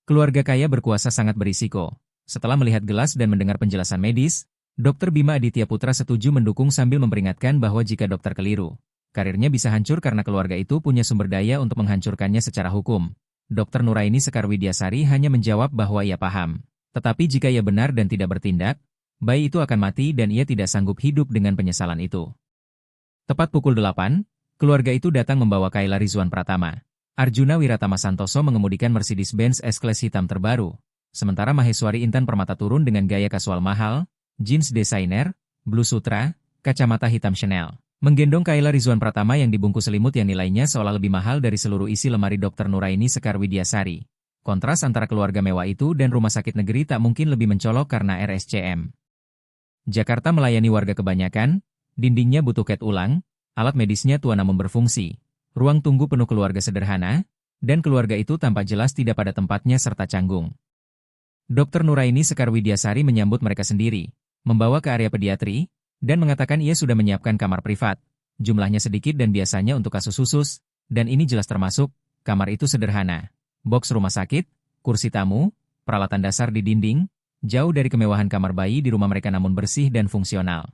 keluarga kaya berkuasa sangat berisiko. Setelah melihat gelas dan mendengar penjelasan medis, Dr. Bima Aditya Putra setuju mendukung sambil memperingatkan bahwa jika dokter keliru, karirnya bisa hancur karena keluarga itu punya sumber daya untuk menghancurkannya secara hukum. Dr. Nuraini Sekar Widyasari hanya menjawab bahwa ia paham. Tetapi jika ia benar dan tidak bertindak, bayi itu akan mati dan ia tidak sanggup hidup dengan penyesalan itu. Tepat pukul 8, keluarga itu datang membawa Kayla Rizwan Pratama. Arjuna Wiratama Santoso mengemudikan Mercedes-Benz S-Class hitam terbaru. Sementara Maheswari Intan Permata turun dengan gaya kasual mahal, jeans desainer, blue sutra, kacamata hitam Chanel. Menggendong Kayla Rizwan Pratama yang dibungkus selimut yang nilainya seolah lebih mahal dari seluruh isi lemari Dr. Nuraini Sekar Widyasari. Kontras antara keluarga mewah itu dan rumah sakit negeri tak mungkin lebih mencolok karena RSCM. Jakarta melayani warga kebanyakan, dindingnya butuh cat ulang, alat medisnya tua namun berfungsi, ruang tunggu penuh keluarga sederhana, dan keluarga itu tampak jelas tidak pada tempatnya serta canggung. Dr. Nuraini Sekar Widyasari menyambut mereka sendiri, membawa ke area pediatri, dan mengatakan ia sudah menyiapkan kamar privat. Jumlahnya sedikit dan biasanya untuk kasus khusus, dan ini jelas termasuk, kamar itu sederhana. Boks rumah sakit, kursi tamu, peralatan dasar di dinding, jauh dari kemewahan kamar bayi di rumah mereka namun bersih dan fungsional.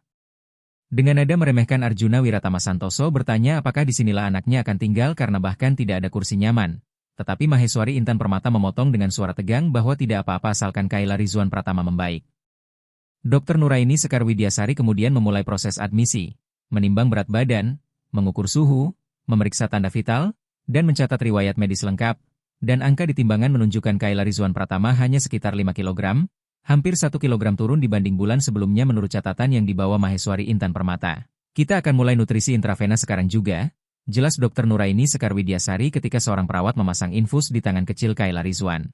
Dengan nada meremehkan Arjuna Wiratama Santoso bertanya apakah disinilah anaknya akan tinggal karena bahkan tidak ada kursi nyaman. Tetapi Maheswari Intan Permata memotong dengan suara tegang bahwa tidak apa-apa asalkan Kayla Rizwan Pratama membaik. Dr. Nuraini Sekar Widyasari kemudian memulai proses admisi, menimbang berat badan, mengukur suhu, memeriksa tanda vital, dan mencatat riwayat medis lengkap, dan angka di timbangan menunjukkan Kayla Rizwan Pratama hanya sekitar 5 kg, hampir 1 kg turun dibanding bulan sebelumnya menurut catatan yang dibawa Maheswari Intan Permata. Kita akan mulai nutrisi intravena sekarang juga, jelas Dr. Nuraini Sekar Widyasari ketika seorang perawat memasang infus di tangan kecil Kayla Rizwan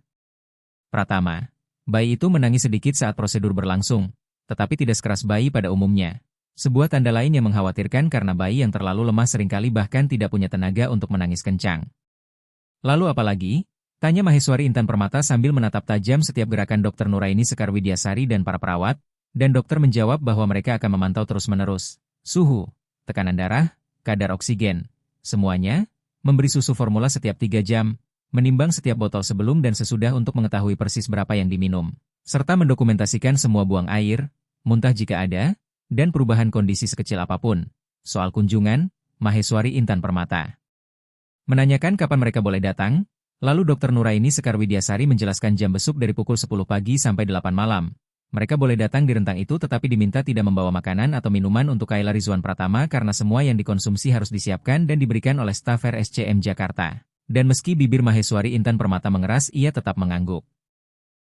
Pratama. Bayi itu menangis sedikit saat prosedur berlangsung, tetapi tidak sekeras bayi pada umumnya. Sebuah tanda lain yang mengkhawatirkan karena bayi yang terlalu lemah seringkali bahkan tidak punya tenaga untuk menangis kencang. Lalu apalagi? Tanya Maheswari Intan Permata sambil menatap tajam setiap gerakan Dr. Nuraini Sekar Widyasari dan para perawat, dan dokter menjawab bahwa mereka akan memantau terus-menerus suhu, tekanan darah, kadar oksigen, semuanya, memberi susu formula setiap 3 jam, menimbang setiap botol sebelum dan sesudah untuk mengetahui persis berapa yang diminum, serta mendokumentasikan semua buang air, muntah jika ada, dan perubahan kondisi sekecil apapun. Soal kunjungan, Maheswari Intan Permata menanyakan kapan mereka boleh datang. Lalu Dr. Nuraini Sekar Widyasari menjelaskan jam besuk dari pukul 10 pagi sampai 8 malam. Mereka boleh datang di rentang itu tetapi diminta tidak membawa makanan atau minuman untuk Kayla Rizwan Pratama karena semua yang dikonsumsi harus disiapkan dan diberikan oleh staf RSCM Jakarta. Dan meski bibir Maheswari Intan Permata mengeras, ia tetap mengangguk.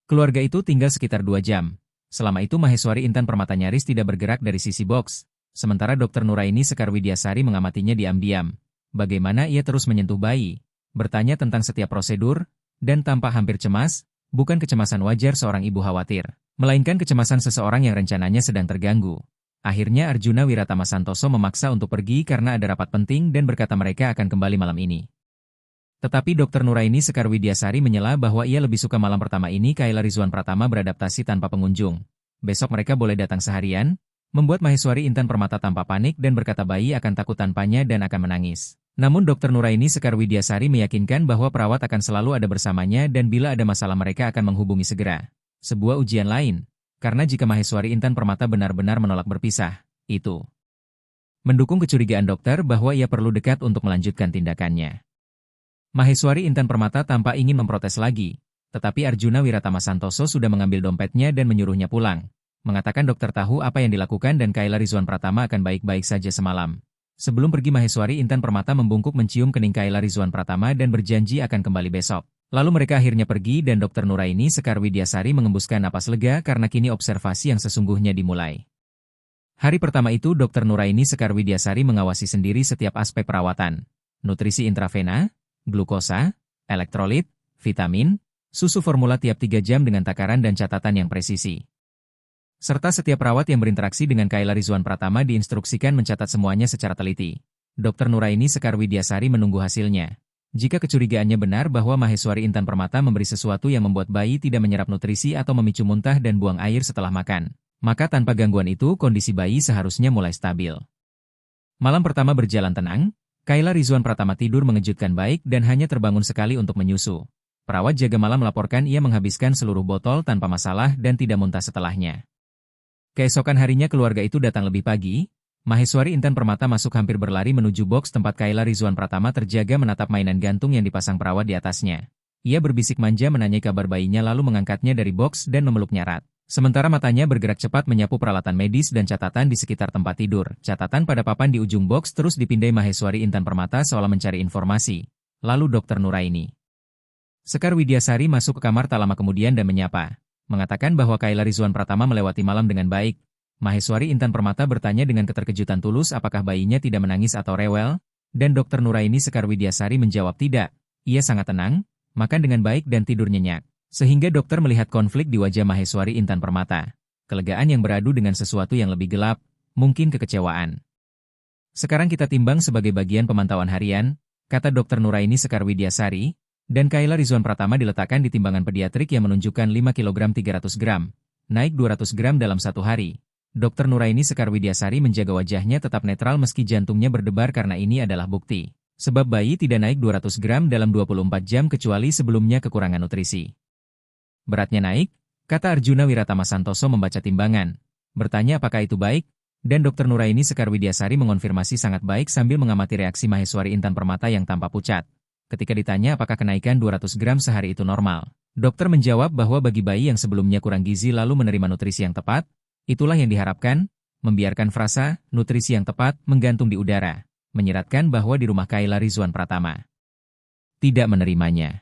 Keluarga itu tinggal sekitar 2 jam. Selama itu Maheswari Intan Permata nyaris tidak bergerak dari sisi box. Sementara Dr. Nuraini Sekar Widyasari mengamatinya diam-diam. Bagaimana ia terus menyentuh bayi, bertanya tentang setiap prosedur, dan tampak hampir cemas, bukan kecemasan wajar seorang ibu khawatir, melainkan kecemasan seseorang yang rencananya sedang terganggu. Akhirnya Arjuna Wiratama Santoso memaksa untuk pergi karena ada rapat penting dan berkata mereka akan kembali malam ini. Tetapi Dr. Nuraini Sekar Widyasari menyela bahwa ia lebih suka malam pertama ini Kayla Rizwan Pratama beradaptasi tanpa pengunjung. Besok mereka boleh datang seharian, membuat Maheswari Intan Permata tampak panik dan berkata bayi akan takut tanpanya dan akan menangis. Namun Dr. Nuraini Sekar Widyasari meyakinkan bahwa perawat akan selalu ada bersamanya dan bila ada masalah mereka akan menghubungi segera. Sebuah ujian lain, karena jika Maheswari Intan Permata benar-benar menolak berpisah, itu mendukung kecurigaan dokter bahwa ia perlu dekat untuk melanjutkan tindakannya. Maheswari Intan Permata tampak ingin memprotes lagi, tetapi Arjuna Wiratama Santoso sudah mengambil dompetnya dan menyuruhnya pulang, mengatakan dokter tahu apa yang dilakukan dan Kayla Rizwan Pratama akan baik-baik saja semalam. Sebelum pergi Maheswari Intan Permata membungkuk mencium kening Kayla Rizwan Pratama dan berjanji akan kembali besok. Lalu mereka akhirnya pergi dan Dr. Nuraini Sekar Widyasari mengembuskan napas lega karena kini observasi yang sesungguhnya dimulai. Hari pertama itu Dr. Nuraini Sekar Widyasari mengawasi sendiri setiap aspek perawatan. Nutrisi intravena, glukosa, elektrolit, vitamin, susu formula tiap 3 jam dengan takaran dan catatan yang presisi. Serta setiap perawat yang berinteraksi dengan Kayla Rizwan Pratama diinstruksikan mencatat semuanya secara teliti. Dr. Nuraini Sekar Widyasari menunggu hasilnya. Jika kecurigaannya benar bahwa Maheswari Intan Permata memberi sesuatu yang membuat bayi tidak menyerap nutrisi atau memicu muntah dan buang air setelah makan, maka tanpa gangguan itu kondisi bayi seharusnya mulai stabil. Malam pertama berjalan tenang, Kayla Rizwan Pratama tidur mengejutkan baik dan hanya terbangun sekali untuk menyusu. Perawat jaga malam melaporkan ia menghabiskan seluruh botol tanpa masalah dan tidak muntah setelahnya. Keesokan harinya keluarga itu datang lebih pagi. Maheswari Intan Permata masuk hampir berlari menuju boks tempat Kayla Rizwan Pratama terjaga menatap mainan gantung yang dipasang perawat di atasnya. Ia berbisik manja menanyai kabar bayinya lalu mengangkatnya dari boks dan memeluknya erat. Sementara matanya bergerak cepat menyapu peralatan medis dan catatan di sekitar tempat tidur. Catatan pada papan di ujung boks terus dipindai Maheswari Intan Permata seolah mencari informasi. Lalu Dr. Nuraini Sekar Widyasari masuk ke kamar tak lama kemudian dan menyapa. Mengatakan bahwa Kayla Rizwan Pratama melewati malam dengan baik. Maheswari Intan Permata bertanya dengan keterkejutan tulus apakah bayinya tidak menangis atau rewel, dan Dr. Nuraini Sekar Widyasari menjawab tidak. Ia sangat tenang, makan dengan baik dan tidur nyenyak. Sehingga dokter melihat konflik di wajah Maheswari Intan Permata. Kelegaan yang beradu dengan sesuatu yang lebih gelap, mungkin kekecewaan. Sekarang kita timbang sebagai bagian pemantauan harian, kata Dr. Nuraini Sekar Widyasari, dan Kayla Rizwan Pratama diletakkan di timbangan pediatrik yang menunjukkan 5 kg 300 gram, naik 200 gram dalam satu hari. Dr. Nuraini Sekar Widyasari menjaga wajahnya tetap netral meski jantungnya berdebar karena ini adalah bukti. Sebab bayi tidak naik 200 gram dalam 24 jam kecuali sebelumnya kekurangan nutrisi. Beratnya naik, kata Arjuna Wiratama Santoso membaca timbangan. Bertanya apakah itu baik, dan Dr. Nuraini Sekar Widyasari mengonfirmasi sangat baik sambil mengamati reaksi Maheswari Intan Permata yang tampak pucat. Ketika ditanya apakah kenaikan 200 gram sehari itu normal, dokter menjawab bahwa bagi bayi yang sebelumnya kurang gizi lalu menerima nutrisi yang tepat, itulah yang diharapkan, membiarkan frasa, nutrisi yang tepat, menggantung di udara, menyiratkan bahwa di rumah Kayla Rizwan Pratama tidak menerimanya.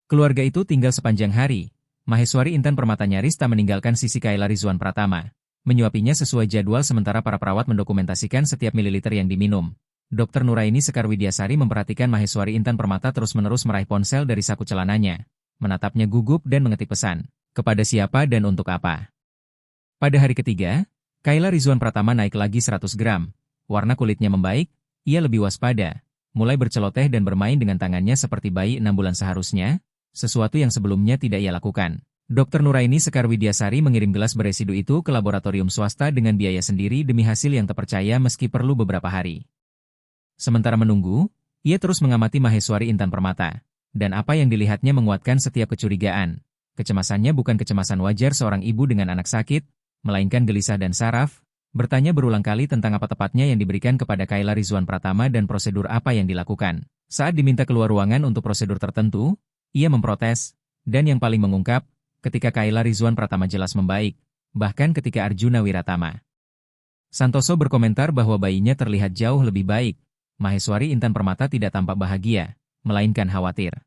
Keluarga itu tinggal sepanjang hari. Maheswari Intan Permata nyaris tak meninggalkan sisi Kayla Rizwan Pratama, menyuapinya sesuai jadwal sementara para perawat mendokumentasikan setiap mililiter yang diminum. Dr. Nuraini Sekar Widyasari memperhatikan Maheswari Intan Permata terus-menerus meraih ponsel dari saku celananya, menatapnya gugup dan mengetik pesan, kepada siapa dan untuk apa. Pada hari ketiga, Kayla Rizwan Pratama naik lagi 100 gram. Warna kulitnya membaik, ia lebih waspada, mulai berceloteh dan bermain dengan tangannya seperti bayi 6 bulan seharusnya, sesuatu yang sebelumnya tidak ia lakukan. Dr. Nuraini Sekar Widyasari mengirim gelas beresidu itu ke laboratorium swasta dengan biaya sendiri demi hasil yang terpercaya meski perlu beberapa hari. Sementara menunggu, ia terus mengamati Maheswari Intan Permata, dan apa yang dilihatnya menguatkan setiap kecurigaan. Kecemasannya bukan kecemasan wajar seorang ibu dengan anak sakit, melainkan gelisah dan saraf, bertanya berulang kali tentang apa tepatnya yang diberikan kepada Kayla Rizwan Pratama dan prosedur apa yang dilakukan. Saat diminta keluar ruangan untuk prosedur tertentu, ia memprotes, dan yang paling mengungkap, ketika Kayla Rizwan Pratama jelas membaik, bahkan ketika Arjuna Wiratama Santoso berkomentar bahwa bayinya terlihat jauh lebih baik. Maheswari Intan Permata tidak tampak bahagia, melainkan khawatir.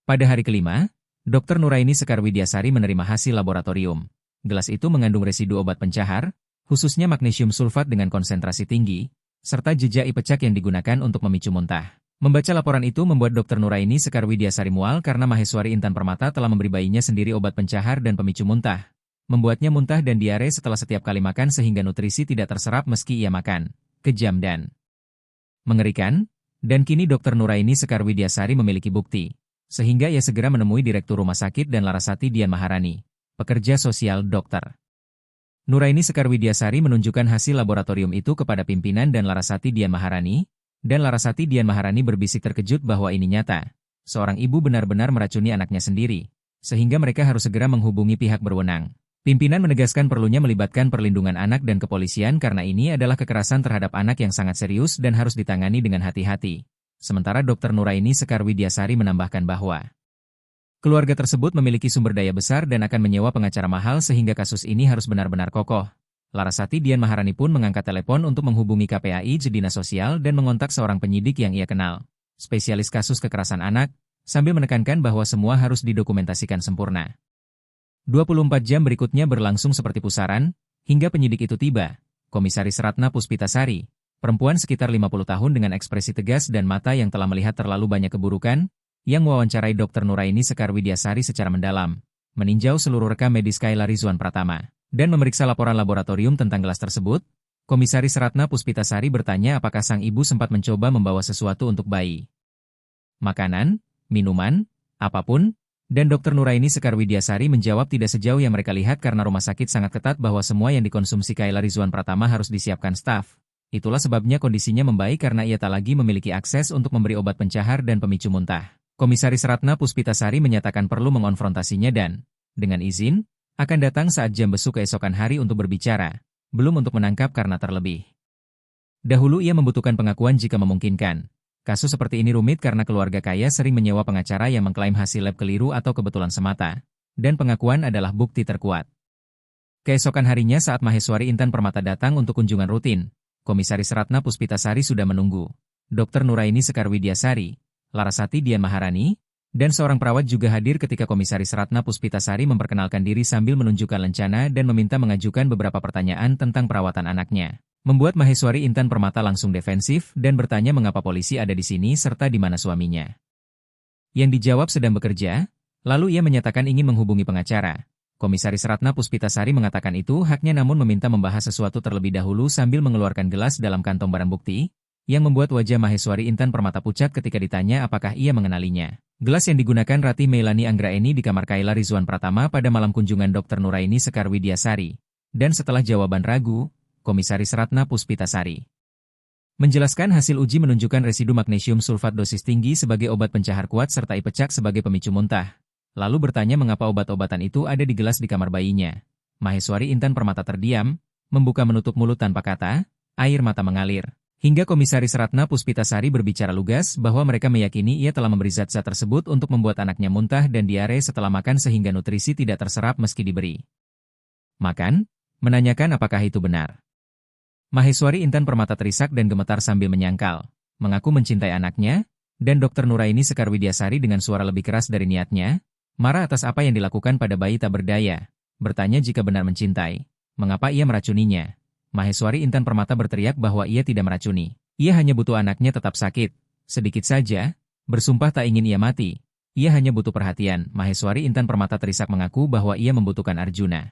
Pada hari kelima, Dr. Nuraini Sekar Widyasari menerima hasil laboratorium. Gelas itu mengandung residu obat pencahar, khususnya magnesium sulfat dengan konsentrasi tinggi, serta jejak pecak yang digunakan untuk memicu muntah. Membaca laporan itu membuat Dr. Nuraini Sekar Widyasari mual karena Maheswari Intan Permata telah memberi bayinya sendiri obat pencahar dan pemicu muntah. Membuatnya muntah dan diare setelah setiap kali makan sehingga nutrisi tidak terserap meski ia makan. Kejam dan mengerikan, dan kini Dr. Nuraini Sekar Widyasari memiliki bukti. Sehingga ia segera menemui Direktur Rumah Sakit dan Larasati Dian Maharani, pekerja sosial dokter. Nuraini Sekar Widyasari menunjukkan hasil laboratorium itu kepada pimpinan dan Larasati Dian Maharani, dan Larasati Dian Maharani berbisik terkejut bahwa ini nyata. Seorang ibu benar-benar meracuni anaknya sendiri, sehingga mereka harus segera menghubungi pihak berwenang. Pimpinan menegaskan perlunya melibatkan perlindungan anak dan kepolisian karena ini adalah kekerasan terhadap anak yang sangat serius dan harus ditangani dengan hati-hati. Sementara Dr. Nuraini Sekar Widyasari menambahkan bahwa keluarga tersebut memiliki sumber daya besar dan akan menyewa pengacara mahal sehingga kasus ini harus benar-benar kokoh. Larasati Dian Maharani pun mengangkat telepon untuk menghubungi KPAI Dinas Sosial dan mengontak seorang penyidik yang ia kenal, spesialis kasus kekerasan anak, sambil menekankan bahwa semua harus didokumentasikan sempurna. 24 jam berikutnya berlangsung seperti pusaran, hingga penyidik itu tiba. Komisaris Ratna Puspitasari, perempuan sekitar 50 tahun dengan ekspresi tegas dan mata yang telah melihat terlalu banyak keburukan, yang mewawancarai Dr. Nuraini Sekar Widyasari secara mendalam, meninjau seluruh rekam medis Kayla Rizwan Pratama, dan memeriksa laporan laboratorium tentang gelas tersebut. Komisaris Ratna Puspitasari bertanya apakah sang ibu sempat mencoba membawa sesuatu untuk bayi. Makanan, minuman, apapun, dan Dr. Nuraini Sekar Widyasari menjawab tidak sejauh yang mereka lihat karena rumah sakit sangat ketat bahwa semua yang dikonsumsi Kayla Rizwan Pratama harus disiapkan staf. Itulah sebabnya kondisinya membaik karena ia tak lagi memiliki akses untuk memberi obat pencahar dan pemicu muntah. Komisaris Ratna Puspitasari menyatakan perlu mengonfrontasinya dan, dengan izin, akan datang saat jam besuk keesokan hari untuk berbicara, belum untuk menangkap karena terlebih dahulu ia membutuhkan pengakuan jika memungkinkan. Kasus seperti ini rumit karena keluarga kaya sering menyewa pengacara yang mengklaim hasil lab keliru atau kebetulan semata, dan pengakuan adalah bukti terkuat. Keesokan harinya saat Maheswari Intan Permata datang untuk kunjungan rutin, Komisaris Ratna Puspitasari sudah menunggu. Dr. Nuraini Sekar Widyasari, Larasati Dian Maharani, dan seorang perawat juga hadir ketika Komisaris Ratna Puspitasari memperkenalkan diri sambil menunjukkan lencana dan meminta mengajukan beberapa pertanyaan tentang perawatan anaknya. Membuat Maheswari Intan Permata langsung defensif dan bertanya mengapa polisi ada di sini serta di mana suaminya. Yang dijawab sedang bekerja, lalu ia menyatakan ingin menghubungi pengacara. Komisaris Ratna Puspitasari mengatakan itu haknya namun meminta membahas sesuatu terlebih dahulu sambil mengeluarkan gelas dalam kantong barang bukti, yang membuat wajah Maheswari Intan Permata pucat ketika ditanya apakah ia mengenalinya. Gelas yang digunakan Rati Meilani Anggraeni di kamar Kayla Rizwan Pratama pada malam kunjungan Dr. Nuraini Sekar Widyasari. Dan setelah jawaban ragu, Komisaris Ratna Puspitasari menjelaskan hasil uji menunjukkan residu magnesium sulfat dosis tinggi sebagai obat pencahar kuat serta ipecak sebagai pemicu muntah. Lalu bertanya mengapa obat-obatan itu ada di gelas di kamar bayinya. Maheswari Intan Permata terdiam, membuka menutup mulut tanpa kata, air mata mengalir. Hingga Komisaris Ratna Puspitasari berbicara lugas bahwa mereka meyakini ia telah memberi zat-zat tersebut untuk membuat anaknya muntah dan diare setelah makan sehingga nutrisi tidak terserap meski diberi makan, menanyakan apakah itu benar. Maheswari Intan Permata terisak dan gemetar sambil menyangkal, mengaku mencintai anaknya, dan Dr. Nuraini Sekar Widyasari dengan suara lebih keras dari niatnya, marah atas apa yang dilakukan pada bayi tak berdaya, bertanya jika benar mencintai, mengapa ia meracuninya. Maheswari Intan Permata berteriak bahwa ia tidak meracuni, ia hanya butuh anaknya tetap sakit, sedikit saja, bersumpah tak ingin ia mati, ia hanya butuh perhatian. Maheswari Intan Permata terisak mengaku bahwa ia membutuhkan Arjuna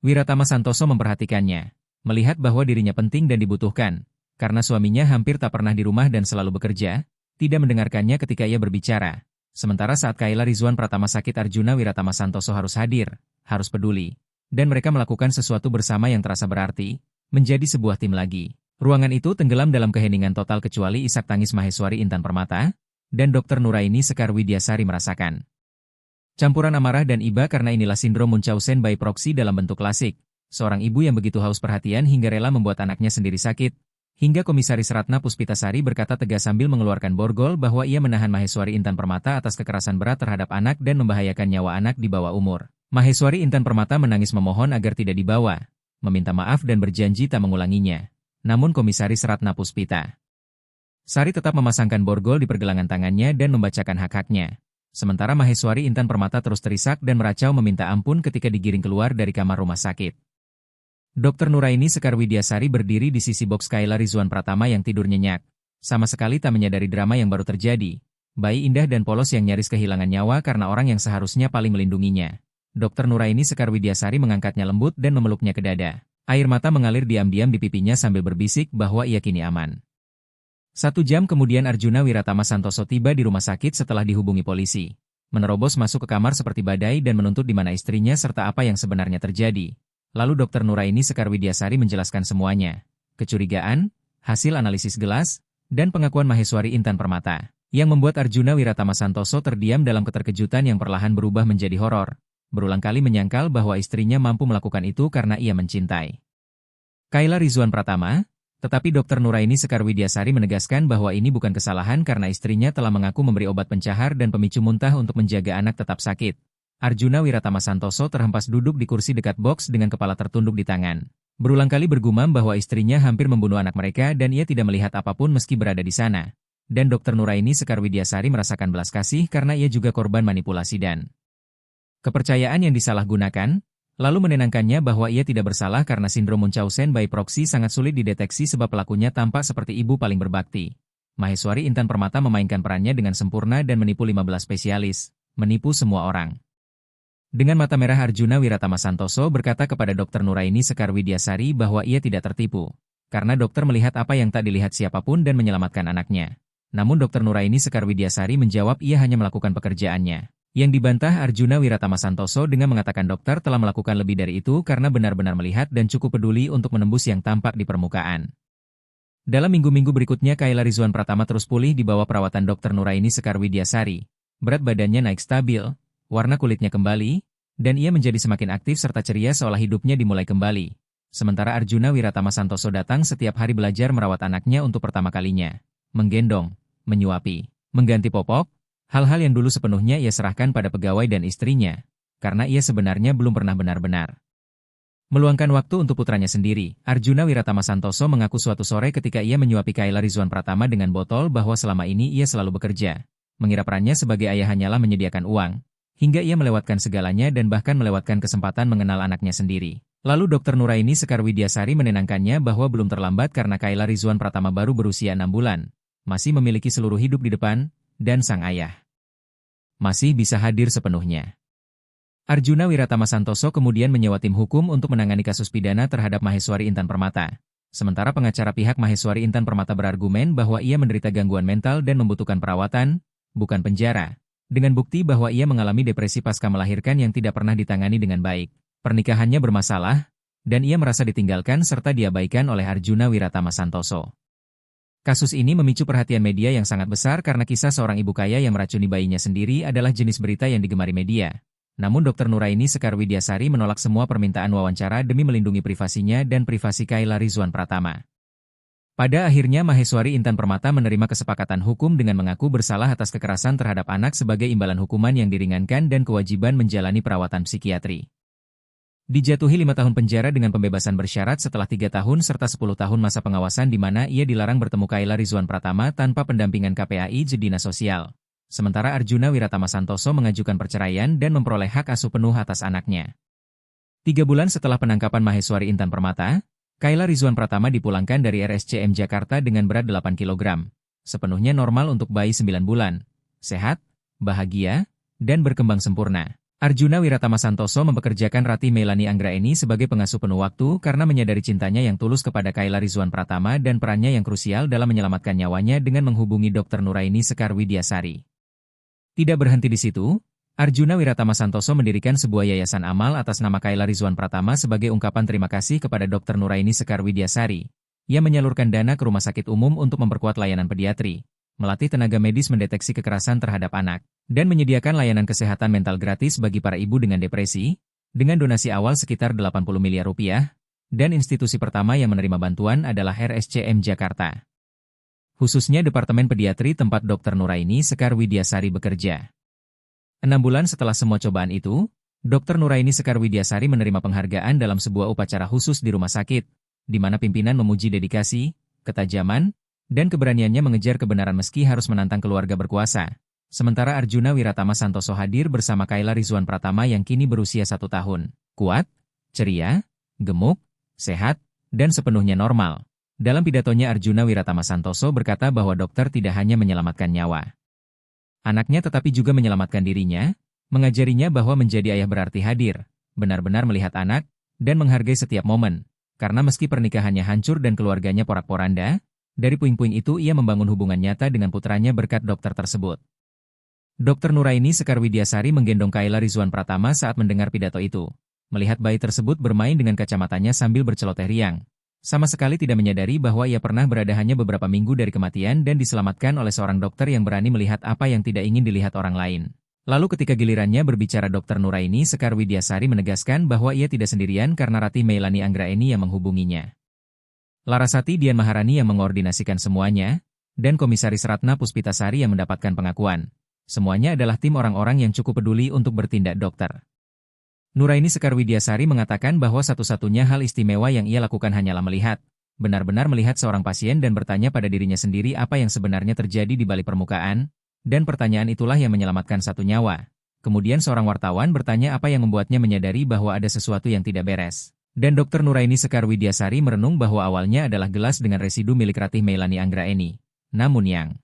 Wiratama Santoso memperhatikannya. Melihat bahwa dirinya penting dan dibutuhkan, karena suaminya hampir tak pernah di rumah dan selalu bekerja, tidak mendengarkannya ketika ia berbicara. Sementara saat Kayla Rizwan Pratama sakit Arjuna Wiratama Santoso harus hadir, harus peduli, dan mereka melakukan sesuatu bersama yang terasa berarti, menjadi sebuah tim lagi. Ruangan itu tenggelam dalam keheningan total kecuali isak tangis Maheswari Intan Permata, dan Dr. Nuraini Sekar Widyasari merasakan campuran amarah dan iba karena inilah sindrom Munchausen by proxy dalam bentuk klasik. Seorang ibu yang begitu haus perhatian hingga rela membuat anaknya sendiri sakit. Hingga Komisaris Ratna Puspitasari berkata tegas sambil mengeluarkan borgol bahwa ia menahan Maheswari Intan Permata atas kekerasan berat terhadap anak dan membahayakan nyawa anak di bawah umur. Maheswari Intan Permata menangis memohon agar tidak dibawa, meminta maaf dan berjanji tak mengulanginya. Namun Komisaris Ratna Puspitasari tetap memasangkan borgol di pergelangan tangannya dan membacakan hak-haknya. Sementara Maheswari Intan Permata terus terisak dan meracau meminta ampun ketika digiring keluar dari kamar rumah sakit. Dr. Nuraini Sekar Widyasari berdiri di sisi boks Kayla Rizwan Pratama yang tidur nyenyak. Sama sekali tak menyadari drama yang baru terjadi. Bayi indah dan polos yang nyaris kehilangan nyawa karena orang yang seharusnya paling melindunginya. Dr. Nuraini Sekar Widyasari mengangkatnya lembut dan memeluknya ke dada. Air mata mengalir diam-diam di pipinya sambil berbisik bahwa ia kini aman. 1 jam kemudian Arjuna Wiratama Santoso tiba di rumah sakit setelah dihubungi polisi. Menerobos masuk ke kamar seperti badai dan menuntut di mana istrinya serta apa yang sebenarnya terjadi. Lalu Dr. Nuraini Sekar Widyasari menjelaskan semuanya. Kecurigaan, hasil analisis gelas, dan pengakuan Maheswari Intan Permata, yang membuat Arjuna Wiratama Santoso terdiam dalam keterkejutan yang perlahan berubah menjadi horor. Berulang kali menyangkal bahwa istrinya mampu melakukan itu karena ia mencintai Kayla Rizwan Pratama, tetapi Dr. Nuraini Sekar Widyasari menegaskan bahwa ini bukan kesalahan karena istrinya telah mengaku memberi obat pencahar dan pemicu muntah untuk menjaga anak tetap sakit. Arjuna Wiratama Santoso terhempas duduk di kursi dekat boks dengan kepala tertunduk di tangan. Berulang kali bergumam bahwa istrinya hampir membunuh anak mereka dan ia tidak melihat apapun meski berada di sana. Dan Dr. Nuraini Sekar Widyasari merasakan belas kasih karena ia juga korban manipulasi dan kepercayaan yang disalahgunakan, lalu menenangkannya bahwa ia tidak bersalah karena sindrom Munchausen by proxy sangat sulit dideteksi sebab pelakunya tampak seperti ibu paling berbakti. Maheswari Intan Permata memainkan perannya dengan sempurna dan menipu 15 spesialis, menipu semua orang. Dengan mata merah Arjuna Wiratama Santoso berkata kepada Dr. Nuraini Sekar Widyasari bahwa ia tidak tertipu, karena dokter melihat apa yang tak dilihat siapapun dan menyelamatkan anaknya. Namun Dr. Nuraini Sekar Widyasari menjawab ia hanya melakukan pekerjaannya. Yang dibantah Arjuna Wiratama Santoso dengan mengatakan dokter telah melakukan lebih dari itu karena benar-benar melihat dan cukup peduli untuk menembus yang tampak di permukaan. Dalam minggu-minggu berikutnya Kayla Rizwan Pratama terus pulih di bawah perawatan Dr. Nuraini Sekar Widyasari. Berat badannya naik stabil, warna kulitnya kembali, dan ia menjadi semakin aktif serta ceria seolah hidupnya dimulai kembali. Sementara Arjuna Wiratama Santoso datang setiap hari belajar merawat anaknya untuk pertama kalinya. Menggendong, menyuapi, mengganti popok, hal-hal yang dulu sepenuhnya ia serahkan pada pegawai dan istrinya, karena ia sebenarnya belum pernah benar-benar meluangkan waktu untuk putranya sendiri. Arjuna Wiratama Santoso mengaku suatu sore ketika ia menyuapi Kayla Rizwan Pratama dengan botol bahwa selama ini ia selalu bekerja. Mengira perannya sebagai ayah hanyalah menyediakan uang, hingga ia melewatkan segalanya dan bahkan melewatkan kesempatan mengenal anaknya sendiri. Lalu Dr. Nuraini Sekar Widyasari menenangkannya bahwa belum terlambat karena Kayla Rizwan Pratama baru berusia 6 bulan, masih memiliki seluruh hidup di depan, dan sang ayah masih bisa hadir sepenuhnya. Arjuna Wiratama Santoso kemudian menyewa tim hukum untuk menangani kasus pidana terhadap Maheswari Intan Permata. Sementara pengacara pihak Maheswari Intan Permata berargumen bahwa ia menderita gangguan mental dan membutuhkan perawatan, bukan penjara, dengan bukti bahwa ia mengalami depresi pasca melahirkan yang tidak pernah ditangani dengan baik. Pernikahannya bermasalah, dan ia merasa ditinggalkan serta diabaikan oleh Arjuna Wiratama Santoso. Kasus ini memicu perhatian media yang sangat besar karena kisah seorang ibu kaya yang meracuni bayinya sendiri adalah jenis berita yang digemari media. Namun Dr. Nuraini Sekar Widyasari menolak semua permintaan wawancara demi melindungi privasinya dan privasi Kayla Rizwan Pratama. Pada akhirnya Maheswari Intan Permata menerima kesepakatan hukum dengan mengaku bersalah atas kekerasan terhadap anak sebagai imbalan hukuman yang diringankan dan kewajiban menjalani perawatan psikiatri. Dijatuhi 5 tahun penjara dengan pembebasan bersyarat setelah 3 tahun serta 10 tahun masa pengawasan di mana ia dilarang bertemu Kayla Rizwan Pratama tanpa pendampingan KPAI Dinas Sosial. Sementara Arjuna Wiratama Santoso mengajukan perceraian dan memperoleh hak asuh penuh atas anaknya. 3 bulan setelah penangkapan Maheswari Intan Permata, Kayla Rizwan Pratama dipulangkan dari RSCM Jakarta dengan berat 8 kg. Sepenuhnya normal untuk bayi 9 bulan. Sehat, bahagia, dan berkembang sempurna. Arjuna Wiratama Santoso mempekerjakan Rati Melani Anggraeni sebagai pengasuh penuh waktu karena menyadari cintanya yang tulus kepada Kayla Rizwan Pratama dan perannya yang krusial dalam menyelamatkan nyawanya dengan menghubungi Dr. Nuraini Sekar Widyasari. Tidak berhenti di situ, Arjuna Wiratama Santoso mendirikan sebuah yayasan amal atas nama Kayla Rizwan Pratama sebagai ungkapan terima kasih kepada Dr. Nuraini Sekar Widyasari. Ia menyalurkan dana ke rumah sakit umum untuk memperkuat layanan pediatri, melatih tenaga medis mendeteksi kekerasan terhadap anak, dan menyediakan layanan kesehatan mental gratis bagi para ibu dengan depresi, dengan donasi awal sekitar 80 miliar rupiah, dan institusi pertama yang menerima bantuan adalah RSCM Jakarta. Khususnya Departemen Pediatri tempat Dr. Nuraini Sekar Widyasari bekerja. 6 bulan setelah semua cobaan itu, Dr. Nuraini Sekar Widyasari menerima penghargaan dalam sebuah upacara khusus di rumah sakit, di mana pimpinan memuji dedikasi, ketajaman, dan keberaniannya mengejar kebenaran meski harus menantang keluarga berkuasa. Sementara Arjuna Wiratama Santoso hadir bersama Kayla Rizwan Pratama yang kini berusia 1 tahun. Kuat, ceria, gemuk, sehat, dan sepenuhnya normal. Dalam pidatonya Arjuna Wiratama Santoso berkata bahwa dokter tidak hanya menyelamatkan nyawa anaknya tetapi juga menyelamatkan dirinya, mengajarinya bahwa menjadi ayah berarti hadir, benar-benar melihat anak, dan menghargai setiap momen. Karena meski pernikahannya hancur dan keluarganya porak-poranda, dari puing-puing itu ia membangun hubungan nyata dengan putranya berkat dokter tersebut. Dr. Nuraini Sekar Widyasari menggendong Kayla Rizwan Pratama saat mendengar pidato itu. Melihat bayi tersebut bermain dengan kacamatanya sambil berceloteh riang. Sama sekali tidak menyadari bahwa ia pernah berada hanya beberapa minggu dari kematian dan diselamatkan oleh seorang dokter yang berani melihat apa yang tidak ingin dilihat orang lain. Lalu ketika gilirannya berbicara Dr. Nuraini Sekar Widyasari menegaskan bahwa ia tidak sendirian karena Rati Melani Anggraeni yang menghubunginya. Larasati Dian Maharani yang mengordinasikan semuanya, dan Komisaris Ratna Puspitasari yang mendapatkan pengakuan. Semuanya adalah tim orang-orang yang cukup peduli untuk bertindak dokter. Nuraini Sekar Widyasari mengatakan bahwa satu-satunya hal istimewa yang ia lakukan hanyalah melihat, benar-benar melihat seorang pasien dan bertanya pada dirinya sendiri apa yang sebenarnya terjadi di balik permukaan, dan pertanyaan itulah yang menyelamatkan satu nyawa. Kemudian seorang wartawan bertanya apa yang membuatnya menyadari bahwa ada sesuatu yang tidak beres. Dan Dr. Nuraini Sekar Widyasari merenung bahwa awalnya adalah gelas dengan residu milik Rati Melani Anggraeni. Namun yang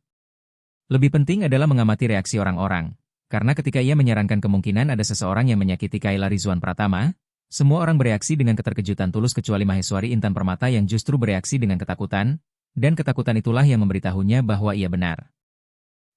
lebih penting adalah mengamati reaksi orang-orang. Karena ketika ia menyarankan kemungkinan ada seseorang yang menyakiti Kayla Rizwan Pratama, semua orang bereaksi dengan keterkejutan tulus kecuali Maheswari Intan Permata yang justru bereaksi dengan ketakutan, dan ketakutan itulah yang memberitahunya bahwa ia benar.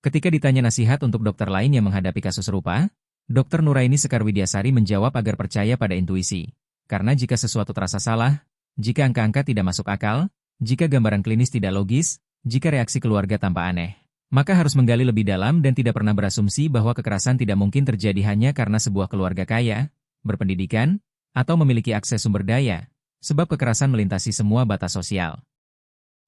Ketika ditanya nasihat untuk dokter lain yang menghadapi kasus serupa, Dr. Nuraini Sekar Widyasari menjawab agar percaya pada intuisi. Karena jika sesuatu terasa salah, jika angka-angka tidak masuk akal, jika gambaran klinis tidak logis, jika reaksi keluarga tampak aneh, maka harus menggali lebih dalam dan tidak pernah berasumsi bahwa kekerasan tidak mungkin terjadi hanya karena sebuah keluarga kaya, berpendidikan, atau memiliki akses sumber daya, sebab kekerasan melintasi semua batas sosial,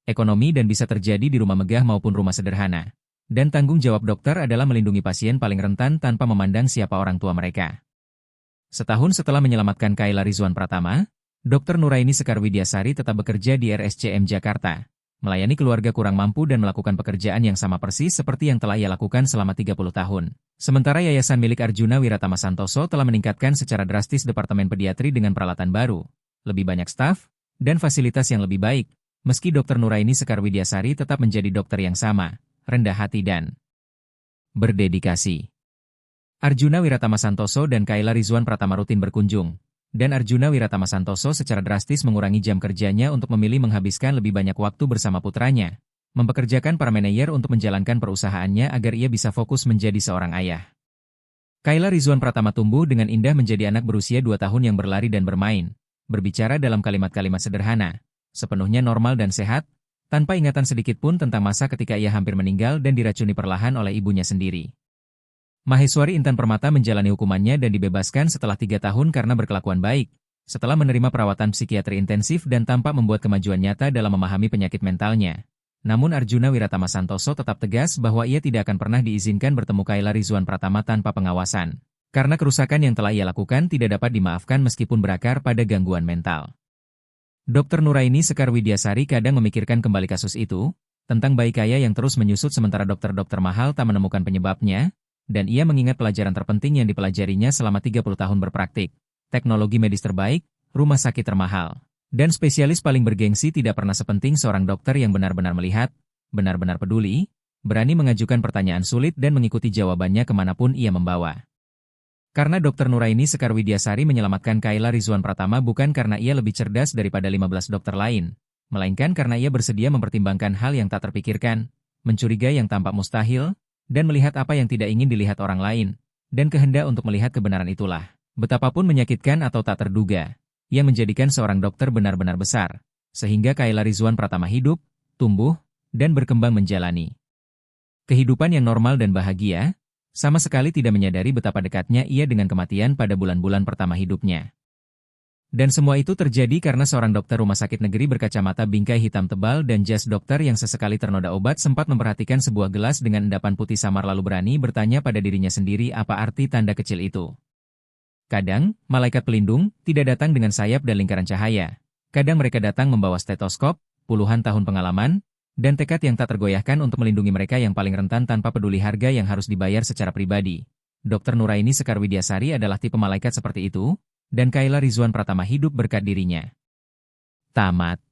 ekonomi dan bisa terjadi di rumah megah maupun rumah sederhana. Dan tanggung jawab dokter adalah melindungi pasien paling rentan tanpa memandang siapa orang tua mereka. Setahun setelah menyelamatkan Kayla Rizwan Pratama, Dr. Nuraini Sekar Widyasari tetap bekerja di RSCM Jakarta, melayani keluarga kurang mampu dan melakukan pekerjaan yang sama persis seperti yang telah ia lakukan selama 30 tahun. Sementara yayasan milik Arjuna Wiratama Santoso telah meningkatkan secara drastis departemen pediatri dengan peralatan baru, lebih banyak staf, dan fasilitas yang lebih baik, meski Dr. Nuraini Sekar Widyasari tetap menjadi dokter yang sama, rendah hati dan berdedikasi. Arjuna Wiratama Santoso dan Kayla Rizwan Pratama rutin berkunjung, dan Arjuna Wiratama Santoso secara drastis mengurangi jam kerjanya untuk memilih menghabiskan lebih banyak waktu bersama putranya, mempekerjakan para manajer untuk menjalankan perusahaannya agar ia bisa fokus menjadi seorang ayah. Kayla Rizwan Pratama tumbuh dengan indah menjadi anak berusia 2 tahun yang berlari dan bermain, berbicara dalam kalimat-kalimat sederhana, sepenuhnya normal dan sehat, tanpa ingatan sedikit pun tentang masa ketika ia hampir meninggal dan diracuni perlahan oleh ibunya sendiri. Maheswari Intan Permata menjalani hukumannya dan dibebaskan setelah 3 tahun karena berkelakuan baik, setelah menerima perawatan psikiatri intensif dan tampak membuat kemajuan nyata dalam memahami penyakit mentalnya. Namun Arjuna Wiratama Santoso tetap tegas bahwa ia tidak akan pernah diizinkan bertemu Kayla Rizwan Pratama tanpa pengawasan, karena kerusakan yang telah ia lakukan tidak dapat dimaafkan meskipun berakar pada gangguan mental. Dr. Nuraini Sekar Widyasari kadang memikirkan kembali kasus itu, tentang bayi kaya yang terus menyusut sementara dokter-dokter mahal tak menemukan penyebabnya, dan ia mengingat pelajaran terpenting yang dipelajarinya selama 30 tahun berpraktik. Teknologi medis terbaik, rumah sakit termahal, dan spesialis paling bergengsi tidak pernah sepenting seorang dokter yang benar-benar melihat, benar-benar peduli, berani mengajukan pertanyaan sulit dan mengikuti jawabannya kemanapun ia membawa. Karena Dr. Nuraini Sekar Widyasari menyelamatkan Kayla Rizwan Pratama bukan karena ia lebih cerdas daripada 15 dokter lain, melainkan karena ia bersedia mempertimbangkan hal yang tak terpikirkan, mencurigai yang tampak mustahil, dan melihat apa yang tidak ingin dilihat orang lain, dan kehendak untuk melihat kebenaran itulah, betapapun menyakitkan atau tak terduga, yang menjadikan seorang dokter benar-benar besar, sehingga Kayla Rizwan Pratama hidup, tumbuh, dan berkembang menjalani kehidupan yang normal dan bahagia, sama sekali tidak menyadari betapa dekatnya ia dengan kematian pada bulan-bulan pertama hidupnya. Dan semua itu terjadi karena seorang dokter rumah sakit negeri berkacamata bingkai hitam tebal dan jas dokter yang sesekali ternoda obat sempat memperhatikan sebuah gelas dengan endapan putih samar lalu berani bertanya pada dirinya sendiri apa arti tanda kecil itu. Kadang, malaikat pelindung tidak datang dengan sayap dan lingkaran cahaya. Kadang mereka datang membawa stetoskop, puluhan tahun pengalaman, dan tekad yang tak tergoyahkan untuk melindungi mereka yang paling rentan tanpa peduli harga yang harus dibayar secara pribadi. Dr. Nuraini Sekar Widyasari adalah tipe malaikat seperti itu, dan Kayla Rizwan Pratama hidup berkat dirinya. Tamat.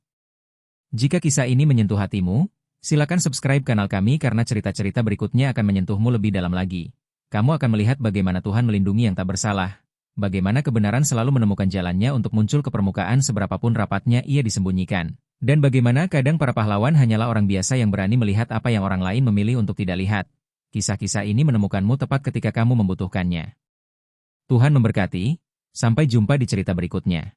Jika kisah ini menyentuh hatimu, silakan subscribe kanal kami karena cerita-cerita berikutnya akan menyentuhmu lebih dalam lagi. Kamu akan melihat bagaimana Tuhan melindungi yang tak bersalah, bagaimana kebenaran selalu menemukan jalannya untuk muncul ke permukaan seberapapun rapatnya ia disembunyikan, dan bagaimana kadang para pahlawan hanyalah orang biasa yang berani melihat apa yang orang lain memilih untuk tidak lihat. Kisah-kisah ini menemukanmu tepat ketika kamu membutuhkannya. Tuhan memberkati. Sampai jumpa di cerita berikutnya.